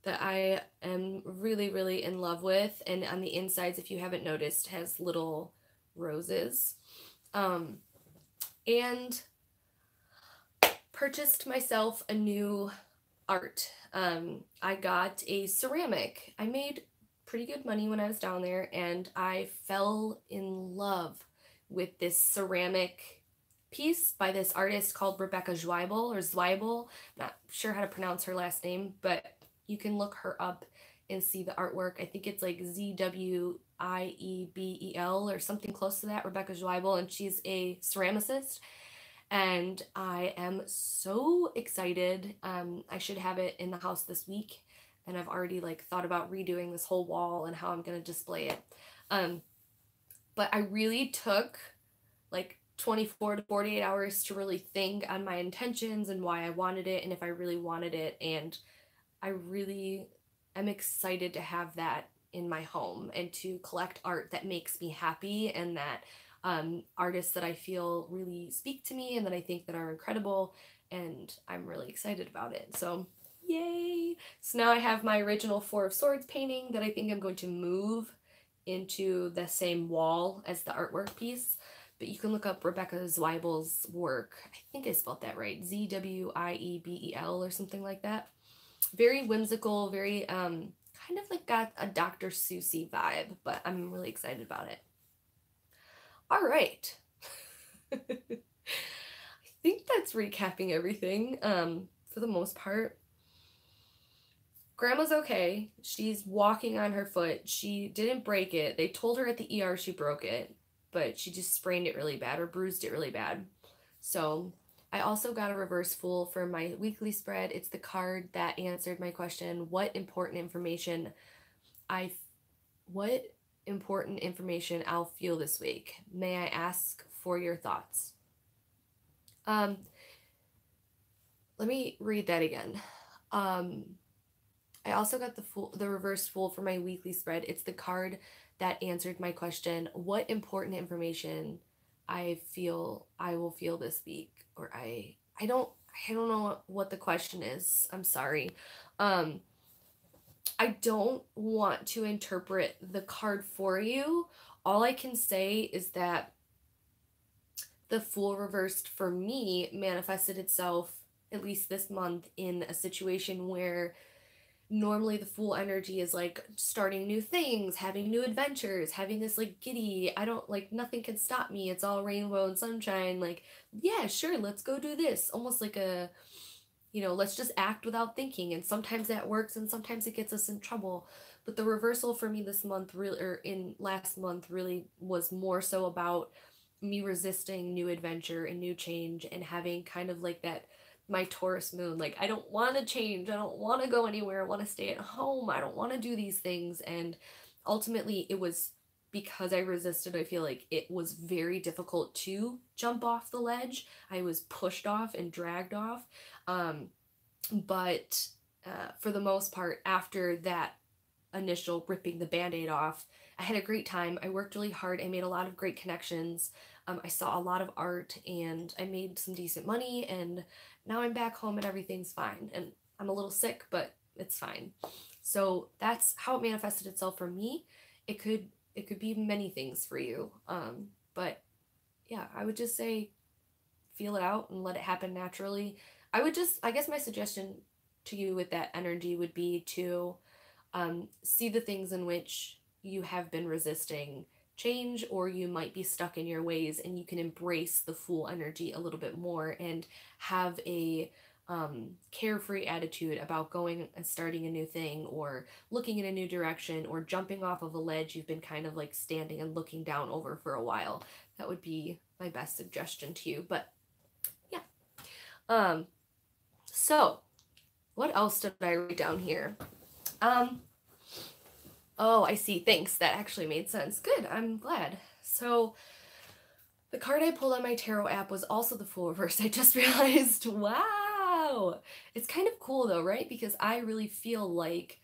that I am really, really in love with, and on the insides, if you haven't noticed, has little roses. And purchased myself a new art. I got a ceramic. I made pretty good money when I was down there, and I fell in love with this ceramic piece by this artist called Rebecca Zweibel. Not sure how to pronounce her last name, but you can look her up and see the artwork. I think it's like Zwiebel or something close to that, Rebecca Zweibel, and she's a ceramicist. And I am so excited. I should have it in the house this week. and I've already like thought about redoing this whole wall and how I'm going to display it. But I really took like 24 to 48 hours to really think on my intentions and why I wanted it and if I really wanted it. And I really am excited to have that in my home and to collect art that makes me happy and that artists that I feel really speak to me and that I think that are incredible, and I'm really excited about it. So yay! So now I have my original Four of Swords painting that I think I'm going to move into the same wall as the artwork piece. But you can look up Rebecca Zweibel's work. I think I spelled that right. Zwiebel or something like that. Very whimsical, very kind of like got a Dr. Seussy vibe, but I'm really excited about it. All right. I think that's recapping everything for the most part. Grandma's okay. She's walking on her foot. She didn't break it. They told her at the ER she broke it, but she just sprained it really bad or bruised it really bad. So I also got a reverse Fool for my weekly spread. It's the card that answered my question, what important information I'll feel this week? May I ask for your thoughts? Let me read that again. I also got the reverse Fool for my weekly spread. It's the card that answered my question, what important information I will feel this week? Or I don't know what the question is. I'm sorry. I don't want to interpret the card for you. All I can say is that the Fool reversed for me manifested itself, at least this month, in a situation where normally the Fool energy is like starting new things, having new adventures, having this like giddy, I don't like, nothing can stop me, it's all rainbow and sunshine, like, yeah, sure, let's go do this. Almost like a, let's just act without thinking. And sometimes that works and sometimes it gets us in trouble. But the reversal for me this month, really, or in last month, really was more so about me resisting new adventure and new change and having kind of like that, my Taurus moon, like, I don't want to change, I don't want to go anywhere, I want to stay at home, I don't want to do these things. And ultimately it was because I resisted. I feel like it was very difficult to jump off the ledge. I was pushed off and dragged off. But for the most part, after that initial ripping the band-aid off, I had a great time. I worked really hard. I made a lot of great connections. I saw a lot of art and I made some decent money, and now I'm back home and everything's fine. And I'm a little sick, but it's fine. So that's how it manifested itself for me. It could be many things for you. But yeah, I would just say feel it out and let it happen naturally. I guess my suggestion to you with that energy would be to see the things in which you have been resisting change, or you might be stuck in your ways, and you can embrace the Fool energy a little bit more and have a carefree attitude about going and starting a new thing, or looking in a new direction, or jumping off of a ledge you've been kind of like standing and looking down over for a while. That would be my best suggestion to you. But yeah. So what else did I write down here? Oh, I see. Thanks. That actually made sense. Good. I'm glad. So the card I pulled on my tarot app was also the Fool reverse. I just realized. Wow. It's kind of cool though, right? Because I really feel like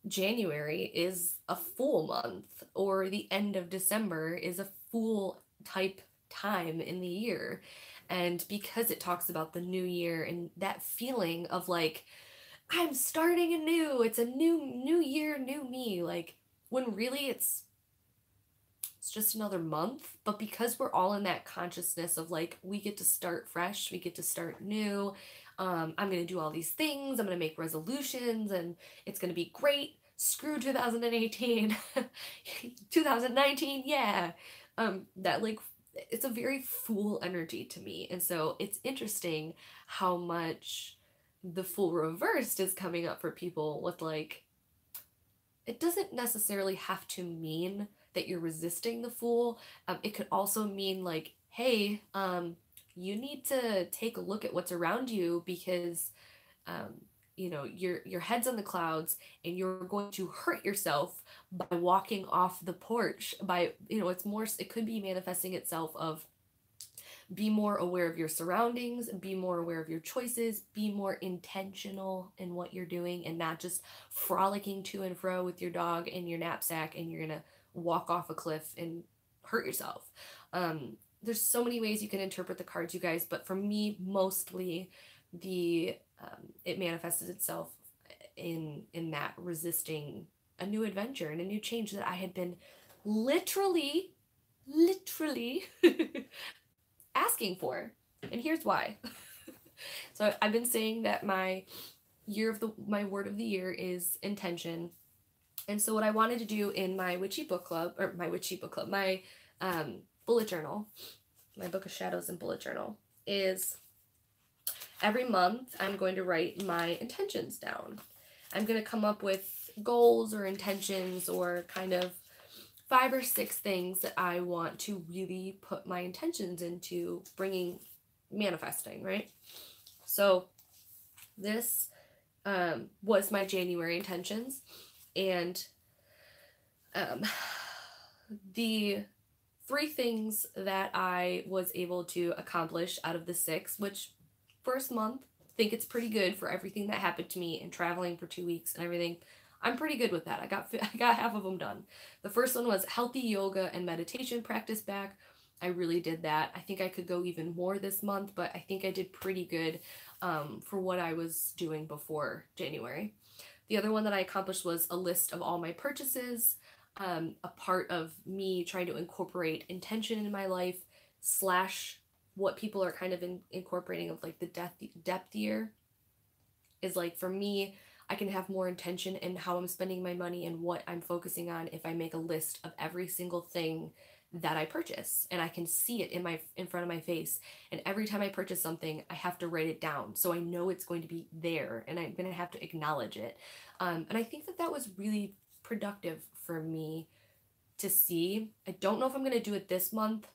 January is a Fool month, or the end of December is a Fool type time in the year. And because it talks about the new year and that feeling of like, I'm starting anew, it's a new year, new me, like, when really it's just another month. But because we're all in that consciousness of like, we get to start fresh, we get to start new, I'm gonna do all these things, I'm gonna make resolutions, and it's gonna be great. Screw 2018. 2019, yeah. That like, it's a very Fool energy to me. And so it's interesting how much the Fool reversed is coming up for people with like, it doesn't necessarily have to mean that you're resisting the Fool. It could also mean like, hey, you need to take a look at what's around you, because you know, your head's on the clouds and you're going to hurt yourself by walking off the porch. By, you know, it's more, it could be manifesting itself of be more aware of your surroundings, be more aware of your choices, be more intentional in what you're doing, and not just frolicking to and fro with your dog in your knapsack and you're gonna walk off a cliff and hurt yourself. There's so many ways you can interpret the cards, you guys, but for me, mostly the it manifested itself in that resisting a new adventure and a new change that I had been literally asking for. And here's why. So I've been saying that my word of the year is intention. And so what I wanted to do in my my bullet journal, my book of shadows and bullet journal, is every month I'm going to write my intentions down. I'm going to come up with goals or intentions or kind of 5 or 6 things that I want to really put my intentions into manifesting, right? So this was my January intentions, and the 3 things that I was able to accomplish out of the 6, which first month, I think it's pretty good for everything that happened to me and traveling for 2 weeks and everything. I'm pretty good with that. I got half of them done. The first one was healthy yoga and meditation practice back. I really did that. I think I could go even more this month, but I think I did pretty good for what I was doing before January. The other one that I accomplished was a list of all my purchases, a part of me trying to incorporate intention in my life / what people are kind of incorporating of like the depth year is like, for me, I can have more intention in how I'm spending my money and what I'm focusing on if I make a list of every single thing that I purchase, and I can see it in front of my face. And every time I purchase something, I have to write it down so I know it's going to be there and I'm going to have to acknowledge it. And I think that was really productive for me to see. I don't know if I'm going to do it this month,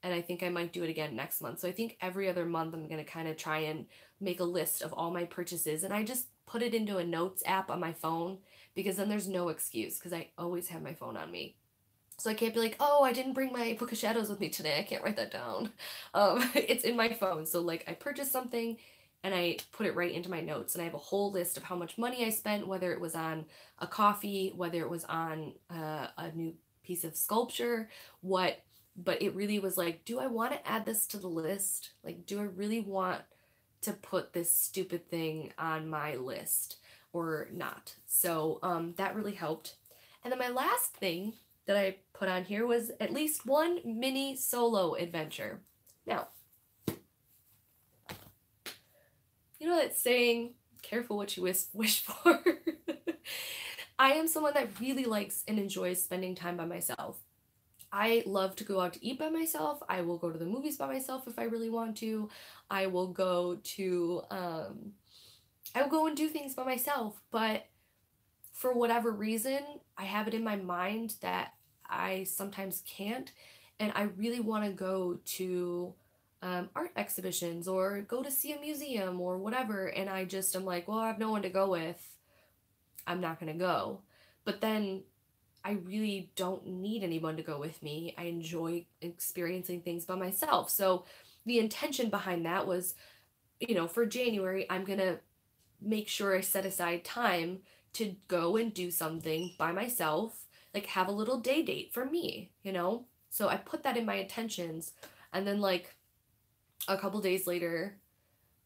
and I think I might do it again next month. So I think every other month I'm going to kind of try and make a list of all my purchases, and I just put it into a notes app on my phone, because then there's no excuse, because I always have my phone on me. So I can't be like, oh, I didn't bring my book of shadows with me today, I can't write that down. It's in my phone. So like, I purchased something and I put it right into my notes, and I have a whole list of how much money I spent, whether it was on a coffee, whether it was on a new piece of sculpture, but it really was like, do I want to add this to the list? Like, do I really want to put this stupid thing on my list or not? So that really helped. And then my last thing that I put on here was at least one mini solo adventure. Now, you know that saying, careful what you wish for? I am someone that really likes and enjoys spending time by myself. I love to go out to eat by myself. I will go to the movies by myself if I really want to. I will go and do things by myself, but for whatever reason, I have it in my mind that I sometimes can't, and I really want to go to art exhibitions or go to see a museum or whatever, and I'm like, well, I have no one to go with. I'm not going to go. But then I really don't need anyone to go with me. I enjoy experiencing things by myself. So the intention behind that was, you know, for January, I'm going to make sure I set aside time to go and do something by myself, like have a little day date for me, you know? So I put that in my intentions, and then like a couple days later,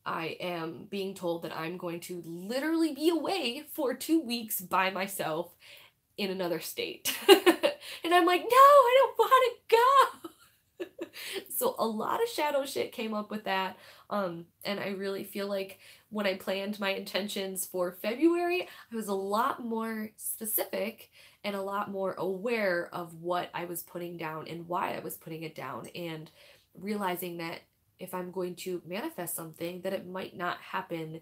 I am being told that I'm going to literally be away for 2 weeks by myself in another state. And I'm like, no, I don't want to go. So a lot of shadow shit came up with that. And I really feel like when I planned my intentions for February, I was a lot more specific and a lot more aware of what I was putting down and why I was putting it down, and realizing that if I'm going to manifest something, that it might not happen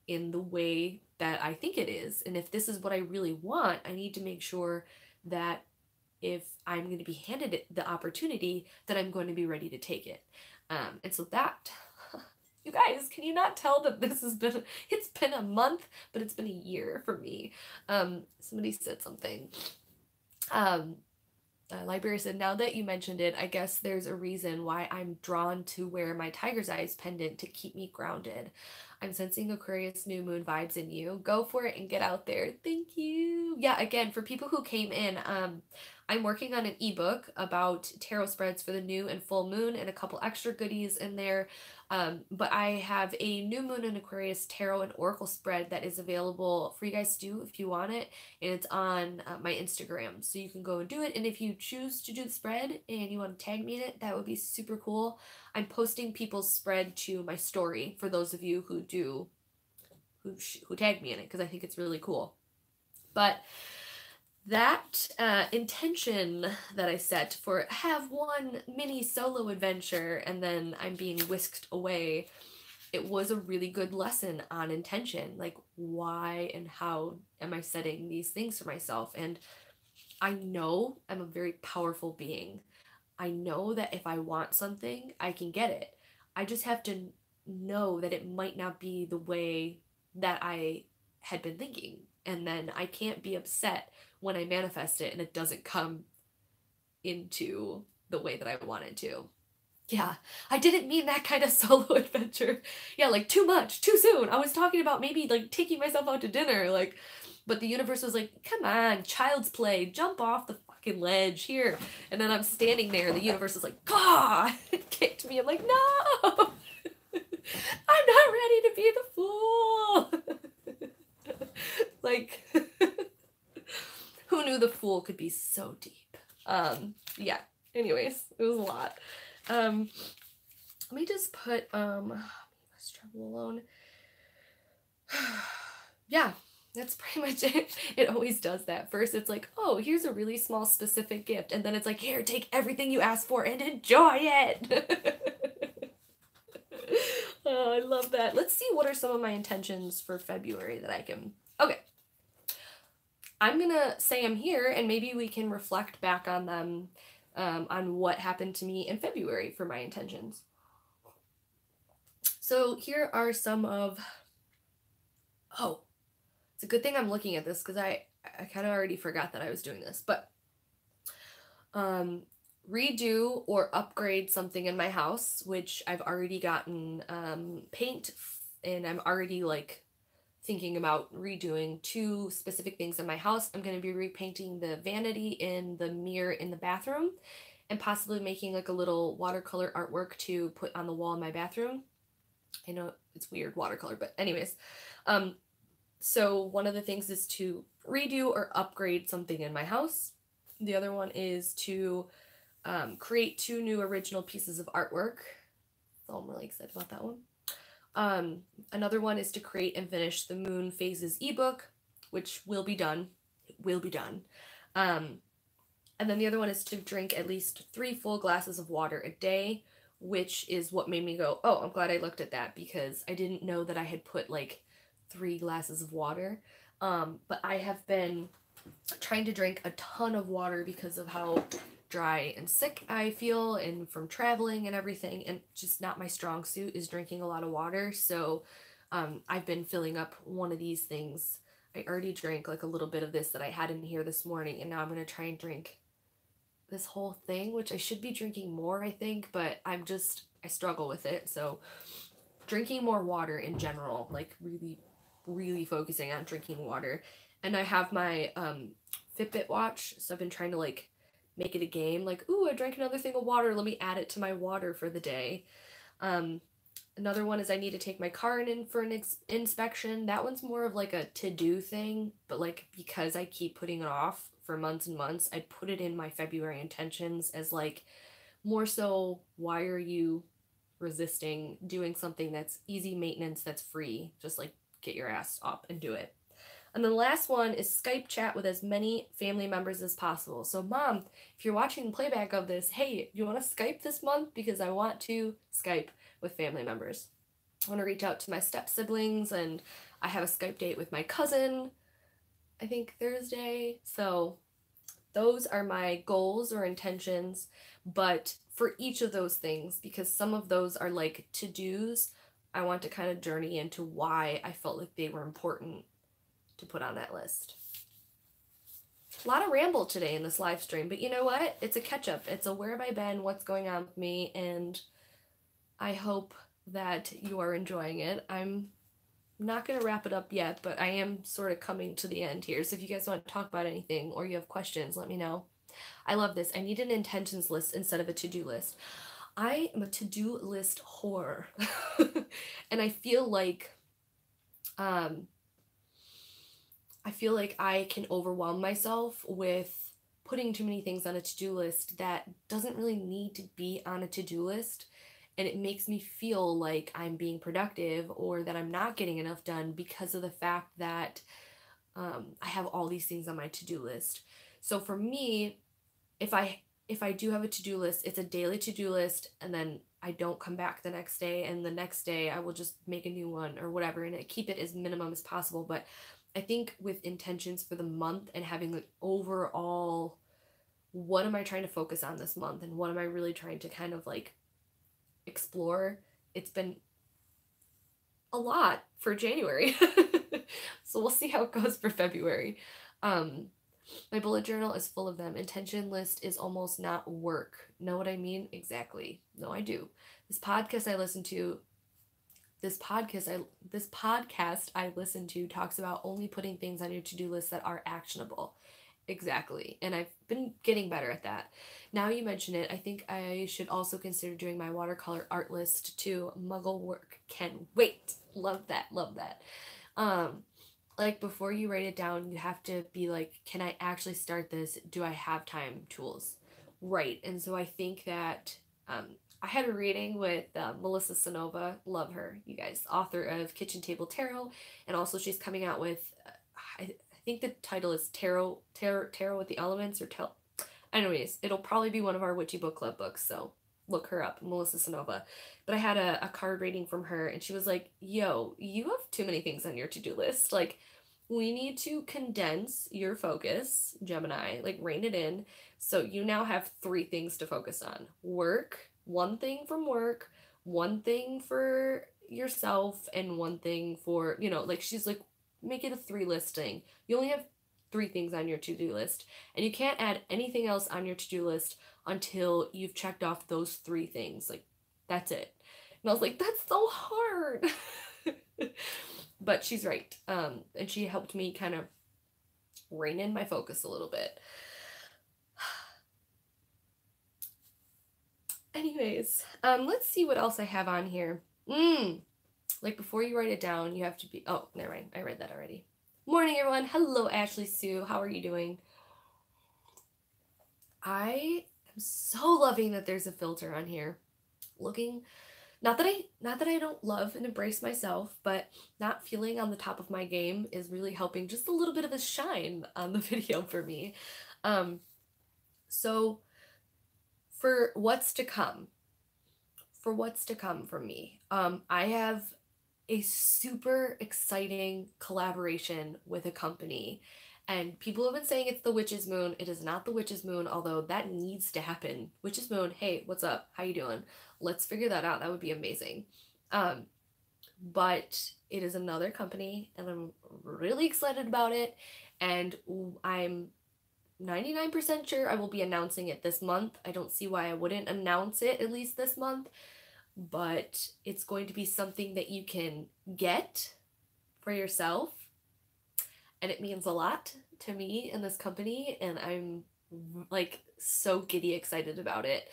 in the way that I think it is. And if this is what I really want, I need to make sure that if I'm going to be handed the opportunity, that I'm going to be ready to take it. And so that You guys, can you not tell that it's been a month, but it's been a year for me. Somebody said something. Library said, now that you mentioned it, I guess there's a reason why I'm drawn to wear my tiger's eyes pendant to keep me grounded. I'm sensing Aquarius new moon vibes in you. Go for it and get out there. Thank you. Yeah, again, for people who came in, I'm working on an ebook about tarot spreads for the new and full moon and a couple extra goodies in there. But I have a new moon in Aquarius tarot and oracle spread that is available for you guys to do if you want it. And it's on my Instagram. So you can go and do it. And if you choose to do the spread and you want to tag me in it, that would be super cool. I'm posting people's spread to my story for those of you who tag me in it, because I think it's really cool. But that intention that I set for have one mini solo adventure and then I'm being whisked away, it was a really good lesson on intention. Like, why and how am I setting these things for myself? And I know I'm a very powerful being. I know that if I want something, I can get it. I just have to know that it might not be the way that I had been thinking. And then I can't be upset when I manifest it and it doesn't come into the way that I want it to. Yeah, I didn't mean that kind of solo adventure. Yeah, like too much, too soon. I was talking about maybe like taking myself out to dinner, like, but the universe was like, come on, child's play, jump off the fucking ledge here. And then I'm standing there and the universe is like, God, it kicked me. I'm like, no, I'm not ready to be the fool. Like, who knew the Fool could be so deep? Yeah, anyways, it was a lot. Let me just put, let's travel alone. Yeah, that's pretty much it. It always does that. First, it's like, oh, here's a really small specific gift. And then it's like, here, take everything you asked for and enjoy it. Oh, I love that. Let's see what are some of my intentions for February that I can... Okay. I'm gonna say I'm here and maybe we can reflect back on them, on what happened to me in February for my intentions. So here are some of... Oh, it's a good thing I'm looking at this because I kind of already forgot that I was doing this, but redo or upgrade something in my house, which I've already gotten paint and I'm already like thinking about redoing 2 specific things in my house. I'm going to be repainting the vanity in the mirror in the bathroom and possibly making like a little watercolor artwork to put on the wall in my bathroom. I know it's weird watercolor, but anyways. So one of the things is to redo or upgrade something in my house. The other one is to create 2 new original pieces of artwork. So I'm really excited about that one. Another one is to create and finish the Moon Phases ebook, which will be done. It will be done. And then the other one is to drink at least 3 full glasses of water a day, which is what made me go, oh, I'm glad I looked at that because I didn't know that I had put like 3 glasses of water. But I have been trying to drink a ton of water because of how dry and sick I feel and from traveling and everything, and just not my strong suit is drinking a lot of water. So I've been filling up one of these things. I already drank like a little bit of this that I had in here this morning, and now I'm going to try and drink this whole thing, which I should be drinking more, I think, but I struggle with it. So drinking more water in general, like really focusing on drinking water. And I have my Fitbit watch, so I've been trying to like make it a game, like, ooh, I drank another thing of water, let me add it to my water for the day. Another one is I need to take my car in for an inspection. That one's more of like a to-do thing, but like because I keep putting it off for months and months, I put it in my February intentions as like more so, why are you resisting doing something that's easy maintenance, that's free? Just like get your ass up and do it. And the last one is Skype chat with as many family members as possible. So Mom, if you're watching the playback of this, hey, you want to Skype this month? Because I want to Skype with family members. I want to reach out to my step-siblings, and I have a Skype date with my cousin, I think Thursday. So those are my goals or intentions, but for each of those things, because some of those are like to-dos, I want to kind of journey into why I felt like they were important to put on that list. A lot of ramble today in this live stream, but you know what? It's a catch up. It's a where have I been, what's going on with me, and I hope that you are enjoying it. I'm not going to wrap it up yet, but I am sort of coming to the end here. So if you guys want to talk about anything or you have questions, let me know. I love this. I need an intentions list instead of a to-do list. I am a to-do list whore. And I feel like I can overwhelm myself with putting too many things on a to-do list that doesn't really need to be on a to-do list. And it makes me feel like I'm being productive or that I'm not getting enough done because of the fact that I have all these things on my to-do list. So for me, if I do have a to-do list, it's a daily to-do list, and then I don't come back the next day, and the next day I will just make a new one or whatever, and I keep it as minimum as possible. But I think with intentions for the month and having like overall, what am I trying to focus on this month and what am I really trying to kind of like explore, it's been a lot for January. So we'll see how it goes for February. My bullet journal is full of them. Intention list is almost not work. Know what I mean? Exactly. No, I do. This podcast I listen to talks about only putting things on your to-do list that are actionable. Exactly. And I've been getting better at that. Now you mention it, I think I should also consider doing my watercolor art list too. Muggle work. Can wait. Love that. Love that. Like before you write it down, you have to be like, can I actually start this? Do I have time? Tools. Right. And so I think that I had a reading with Melissa Sanova. Love her, you guys. Author of Kitchen Table Tarot. And also she's coming out with, I think the title is Tarot with the Elements or anyways, it'll probably be one of our Witchy Book Club books. So look her up, Melissa Sanova. But I had a card reading from her and she was like, yo, you have too many things on your to-do list. Like, we need to condense your focus, Gemini, like rein it in. So you now have 3 things to focus on. Work, 1 thing from work, 1 thing for yourself, and 1 thing for, like she's like, make it a 3 listing. You only have 3 things on your to-do list, and you can't add anything else on your to-do list until you've checked off those 3 things. Like, that's it. And I was like, that's so hard. But she's right. And she helped me kind of rein in my focus a little bit. Anyways, let's see what else I have on here. Like before you write it down, you have to be, oh, never mind. I read that already. Morning, everyone. Hello, Ashley Sue. How are you doing? I am so loving that there's a filter on here. Not that I don't love and embrace myself, but not feeling on the top of my game is really helping just a little bit of a shine on the video for me. So for what's to come from me, I have a super exciting collaboration with a company. And people have been saying it's the Witch's Moon. It is not the Witch's Moon, although that needs to happen. Witch's Moon, hey, what's up? How you doing? Let's figure that out. That would be amazing. But it is another company, and I'm really excited about it. And I'm 99% sure I will be announcing it this month. I don't see why I wouldn't announce it at least this month. But it's going to be something that you can get for yourself. And it means a lot to me and this company, and I'm like so giddy excited about it.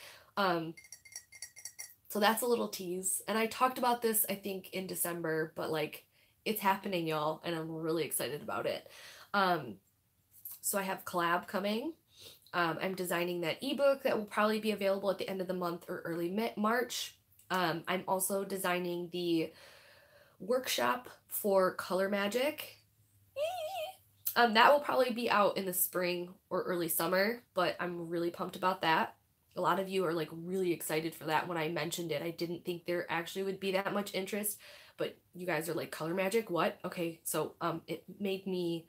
So that's a little tease. And I talked about this, I think, in December, but like it's happening, y'all, and I'm really excited about it. So I have collab coming. I'm designing that ebook that will probably be available at the end of the month or early March. I'm also designing the workshop for color magic. That will probably be out in the spring or early summer, but I'm really pumped about that. A lot of you are like really excited for that. When I mentioned it, I didn't think there actually would be that much interest, but you guys are like, color magic, what? Okay, so it made me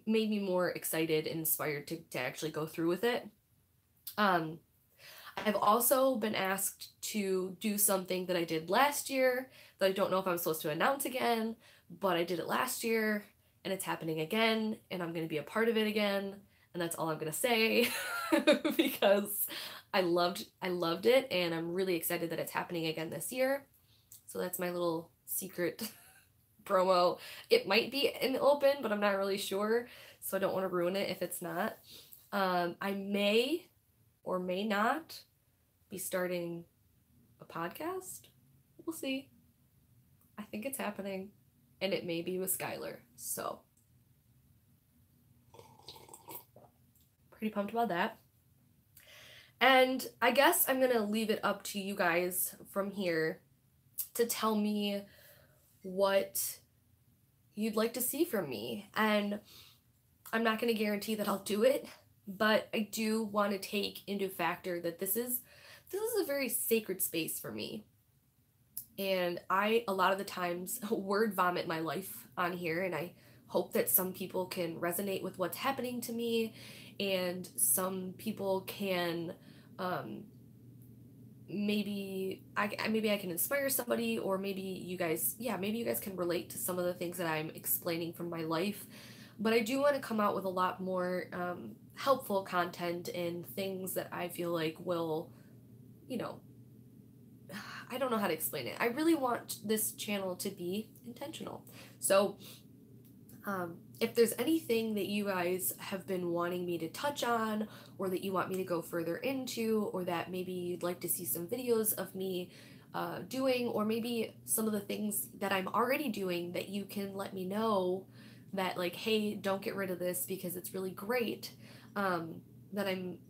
more excited and inspired to actually go through with it. I've also been asked to do something that I did last year that I don't know if I'm supposed to announce again, but I did it last year and it's happening again and I'm going to be a part of it again, and that's all I'm going to say because I loved it and I'm really excited that it's happening again this year. So that's my little secret promo. It might be in the open, but I'm not really sure, so I don't want to ruin it if it's not. I may or may not be starting a podcast. We'll see. I think it's happening, and it may be with Skylar, so pretty pumped about that. And I guess I'm gonna leave it up to you guys from here to tell me what you'd like to see from me. And I'm not going to guarantee that I'll do it, but I do want to take into factor that this is a very sacred space for me. And I, a lot of the times, word vomit my life on here, and I hope that some people can resonate with what's happening to me, and some people can maybe I can inspire somebody, or maybe you guys can relate to some of the things that I'm explaining from my life. But I do want to come out with a lot more helpful content and things that I feel like will, I don't know how to explain it. I really want this channel to be intentional. So if there's anything that you guys have been wanting me to touch on, or that you want me to go further into, or that maybe you'd like to see some videos of me doing, or maybe some of the things that I'm already doing that you can let me know that, like, hey, don't get rid of this because it's really great, that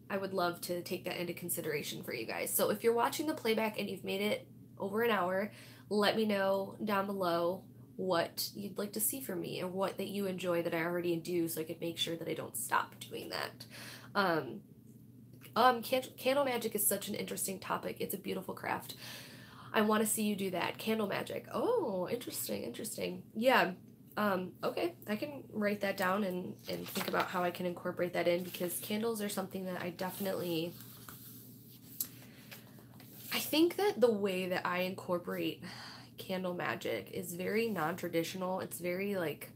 I would love to take that into consideration for you guys. So if you're watching the playback and you've made it over an hour, let me know down below what you'd like to see from me, or what that you enjoy that I already do, so I could make sure that I don't stop doing that. Candle magic is such an interesting topic. It's a beautiful craft. I want to see you do that. Candle magic. Oh, interesting. Yeah. Okay, I can write that down and think about how I can incorporate that in, because candles are something that I think that the way that I incorporate candle magic is very non-traditional. It's very, like,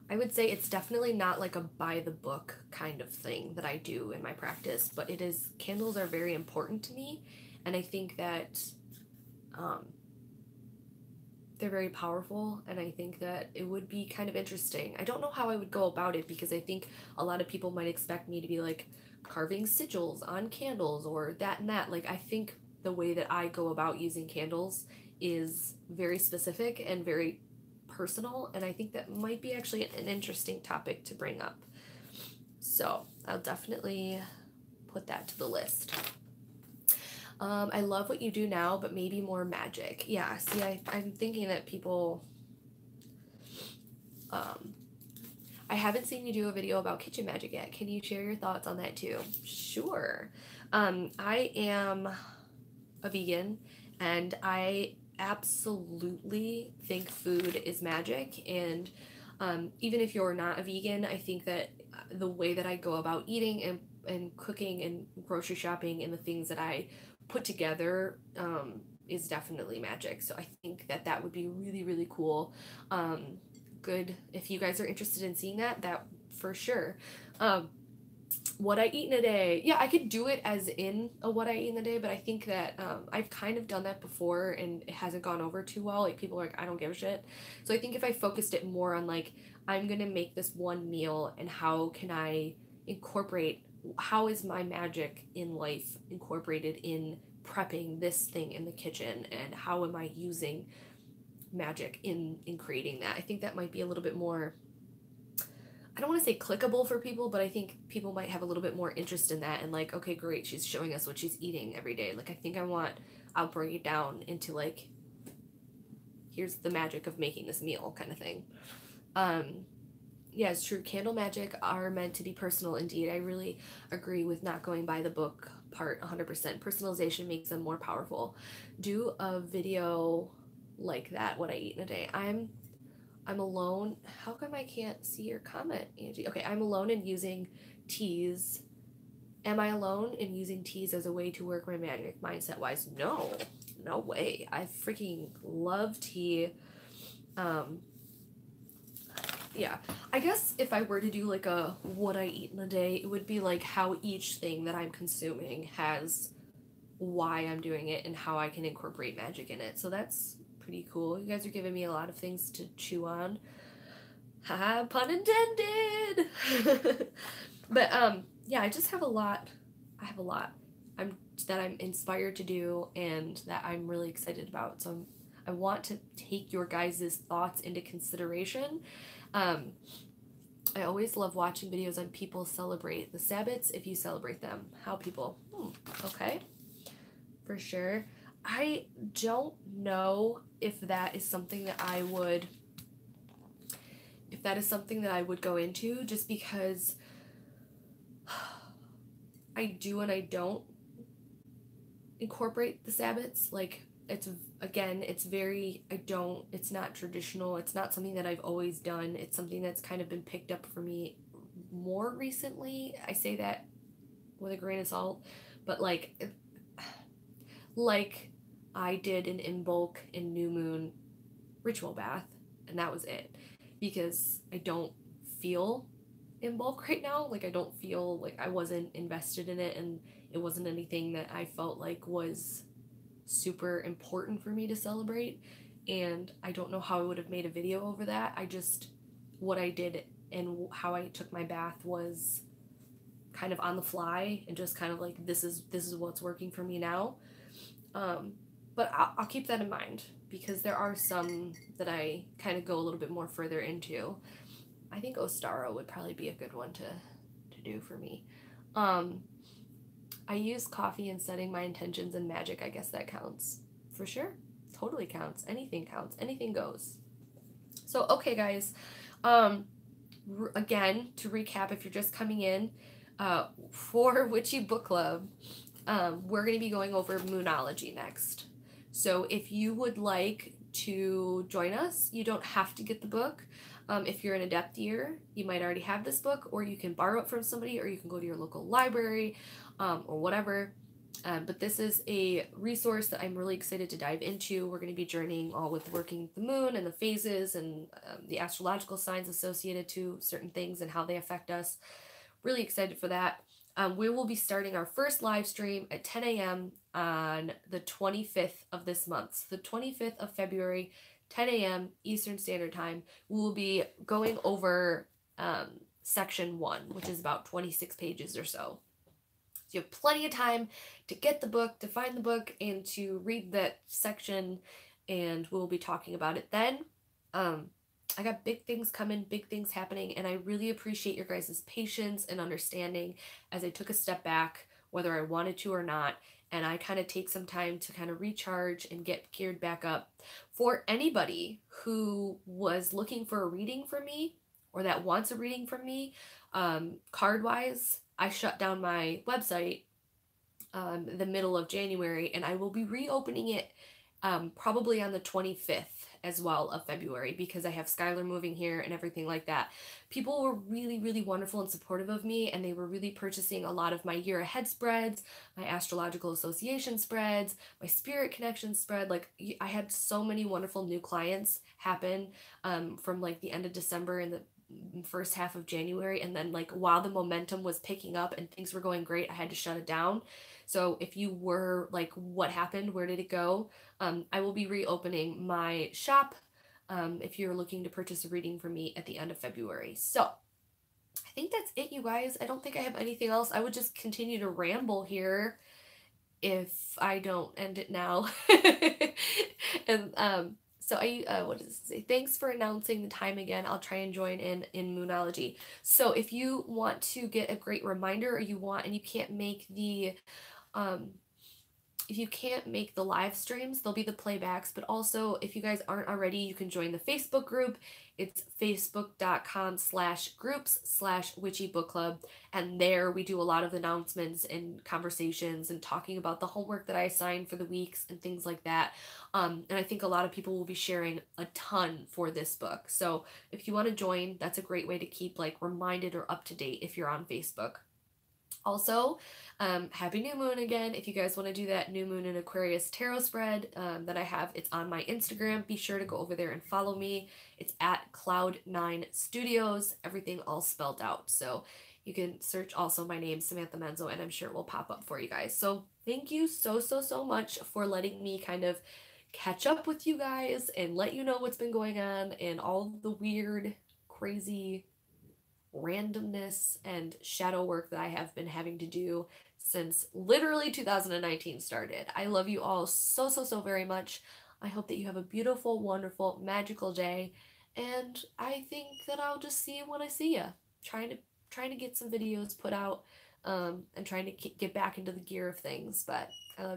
I would say it's definitely not like a by the book kind of thing that I do in my practice, but candles are very important to me, and I think that they're very powerful, and I think that it would be kind of interesting. I don't know how I would go about it, because I think a lot of people might expect me to be like carving sigils on candles or that and that. Like, I think the way that I go about using candles is very specific and very personal, and I think that might be actually an interesting topic to bring up. So I'll definitely put that to the list. I love what you do now, but maybe more magic. Yeah, see, I'm thinking that people... I haven't seen you do a video about kitchen magic yet. Can you share your thoughts on that too? Sure. I am a vegan, and I absolutely think food is magic, and even if you're not a vegan, I think that the way that I go about eating and cooking and grocery shopping and the things that I put together is definitely magic. So I think that would be really, really cool. Good if you guys are interested in seeing that for sure. What I eat in a day. Yeah, I could do it as in a what I eat in a day, but I think that I've kind of done that before and it hasn't gone over too well. Like, people are like, I don't give a shit. So I think if I focused it more on, like, I'm gonna make this one meal, and how can I incorporate, how is my magic in life incorporated in prepping this thing in the kitchen, and how am I using magic in creating that. I think that might be a little bit more, I don't want to say clickable for people, but I think people might have a little bit more interest in that, and like, okay, great, she's showing us what she's eating every day. Like, I think I'll bring it down into, like, here's the magic of making this meal kind of thing. Yeah, it's true. Candle magic are meant to be personal indeed. I really agree with not going by the book part 100%. Personalization makes them more powerful. Do a video like that, what I eat in a day. I'm alone. How come I can't see your comment, Angie? Okay, I'm alone and using teas Am I alone in using teas as a way to work my magic mindset wise? No, no way. I freaking love tea. Um, yeah, I guess if I were to do like a what I eat in a day, it would be like how each thing that I'm consuming has why I'm doing it and how I can incorporate magic in it. So that's pretty cool. You guys are giving me a lot of things to chew on. Haha, pun intended. But yeah, I just have a lot. I have a lot that I'm inspired to do and that I'm really excited about. So I want to take your guys' thoughts into consideration. Um, I always love watching videos on people celebrate the Sabbats if you celebrate them. How people? Okay, for sure. I don't know if that is something that I would go into, just because I do and I don't incorporate the Sabbats. Like, it's it's not traditional. It's not something that I've always done. It's something that's kind of been picked up for me more recently. I say that with a grain of salt, but like I did an in bulk and new moon ritual bath, and that was it, because I don't feel in bulk right now. Like, I don't feel like I wasn't invested in it, and it wasn't anything that I felt like was super important for me to celebrate. And I don't know how I would have made a video over that. What I did and how I took my bath was kind of on the fly, and just kind of like, this is what's working for me now. But I'll keep that in mind, because there are some that I kind of go a little bit more further into. I think Ostara would probably be a good one to do for me. I use coffee in setting my intentions and magic. I guess that counts. For sure. Totally counts. Anything counts. Anything goes. So, okay, guys. Again, to recap, if you're just coming in, for Witchy Book Club, we're going to be going over Moonology next. So if you would like to join us, you don't have to get the book. If you're an adept year, you might already have this book, or you can borrow it from somebody, or you can go to your local library, or whatever. But this is a resource that I'm really excited to dive into. We're going to be journeying all with working the moon and the phases and the astrological signs associated to certain things and how they affect us. Really excited for that. We will be starting our first live stream at 10 a.m. on the 25th of this month. So the 25th of February, 10 a.m. Eastern Standard Time. We will be going over section 1, which is about 26 pages or so. So you have plenty of time to get the book, to find the book, and to read that section, and we'll be talking about it then. I got big things coming, big things happening, and I really appreciate your guys' patience and understanding as I took a step back, whether I wanted to or not, and I kind of take some time to kind of recharge and get geared back up. For anybody who was looking for a reading from me, or that wants a reading from me, card-wise, I shut down my website the middle of January, and I will be reopening it probably on the 25th as well of February, because I have Skylar moving here and everything like that. People were really, really wonderful and supportive of me, and they were really purchasing a lot of my year ahead spreads, my astrological association spreads, my spirit connection spread. Like, I had so many wonderful new clients happen from like the end of December and the first half of January, and then like while the momentum was picking up and things were going great, I had to shut it down. So if you were like, what happened, where did it go, I will be reopening my shop if you're looking to purchase a reading from me at the end of February. So I think that's it, you guys. I don't think I have anything else. I would just continue to ramble here if I don't end it now. And so what does it say? Thanks for announcing the time again. I'll try and join in Moonology. So if you want to get a great reminder, or you can't make the if you can't make the live streams, there'll be the playbacks. But also, if you guys aren't already, you can join the Facebook group. It's facebook.com/groups/Witchy Book Club. And there we do a lot of announcements and conversations and talking about the homework that I assigned for the weeks and things like that. And I think a lot of people will be sharing a ton for this book. So if you want to join, that's a great way to keep like reminded or up to date if you're on Facebook. Also, happy new moon again. If you guys want to do that new moon in Aquarius tarot spread that I have, it's on my Instagram. Be sure to go over there and follow me. It's at Cloud9Studios, everything all spelled out. So you can search also my name, Samantha Menzo, and I'm sure it will pop up for you guys. So thank you so much for letting me kind of catch up with you guys and let you know what's been going on and all the weird, crazy randomness and shadow work that I have been having to do since literally 2019 started. I love you all so very much. I hope that you have a beautiful, wonderful, magical day, and I think that I'll just see you when I see you. Trying to get some videos put out and trying to get back into the gear of things, but I love you.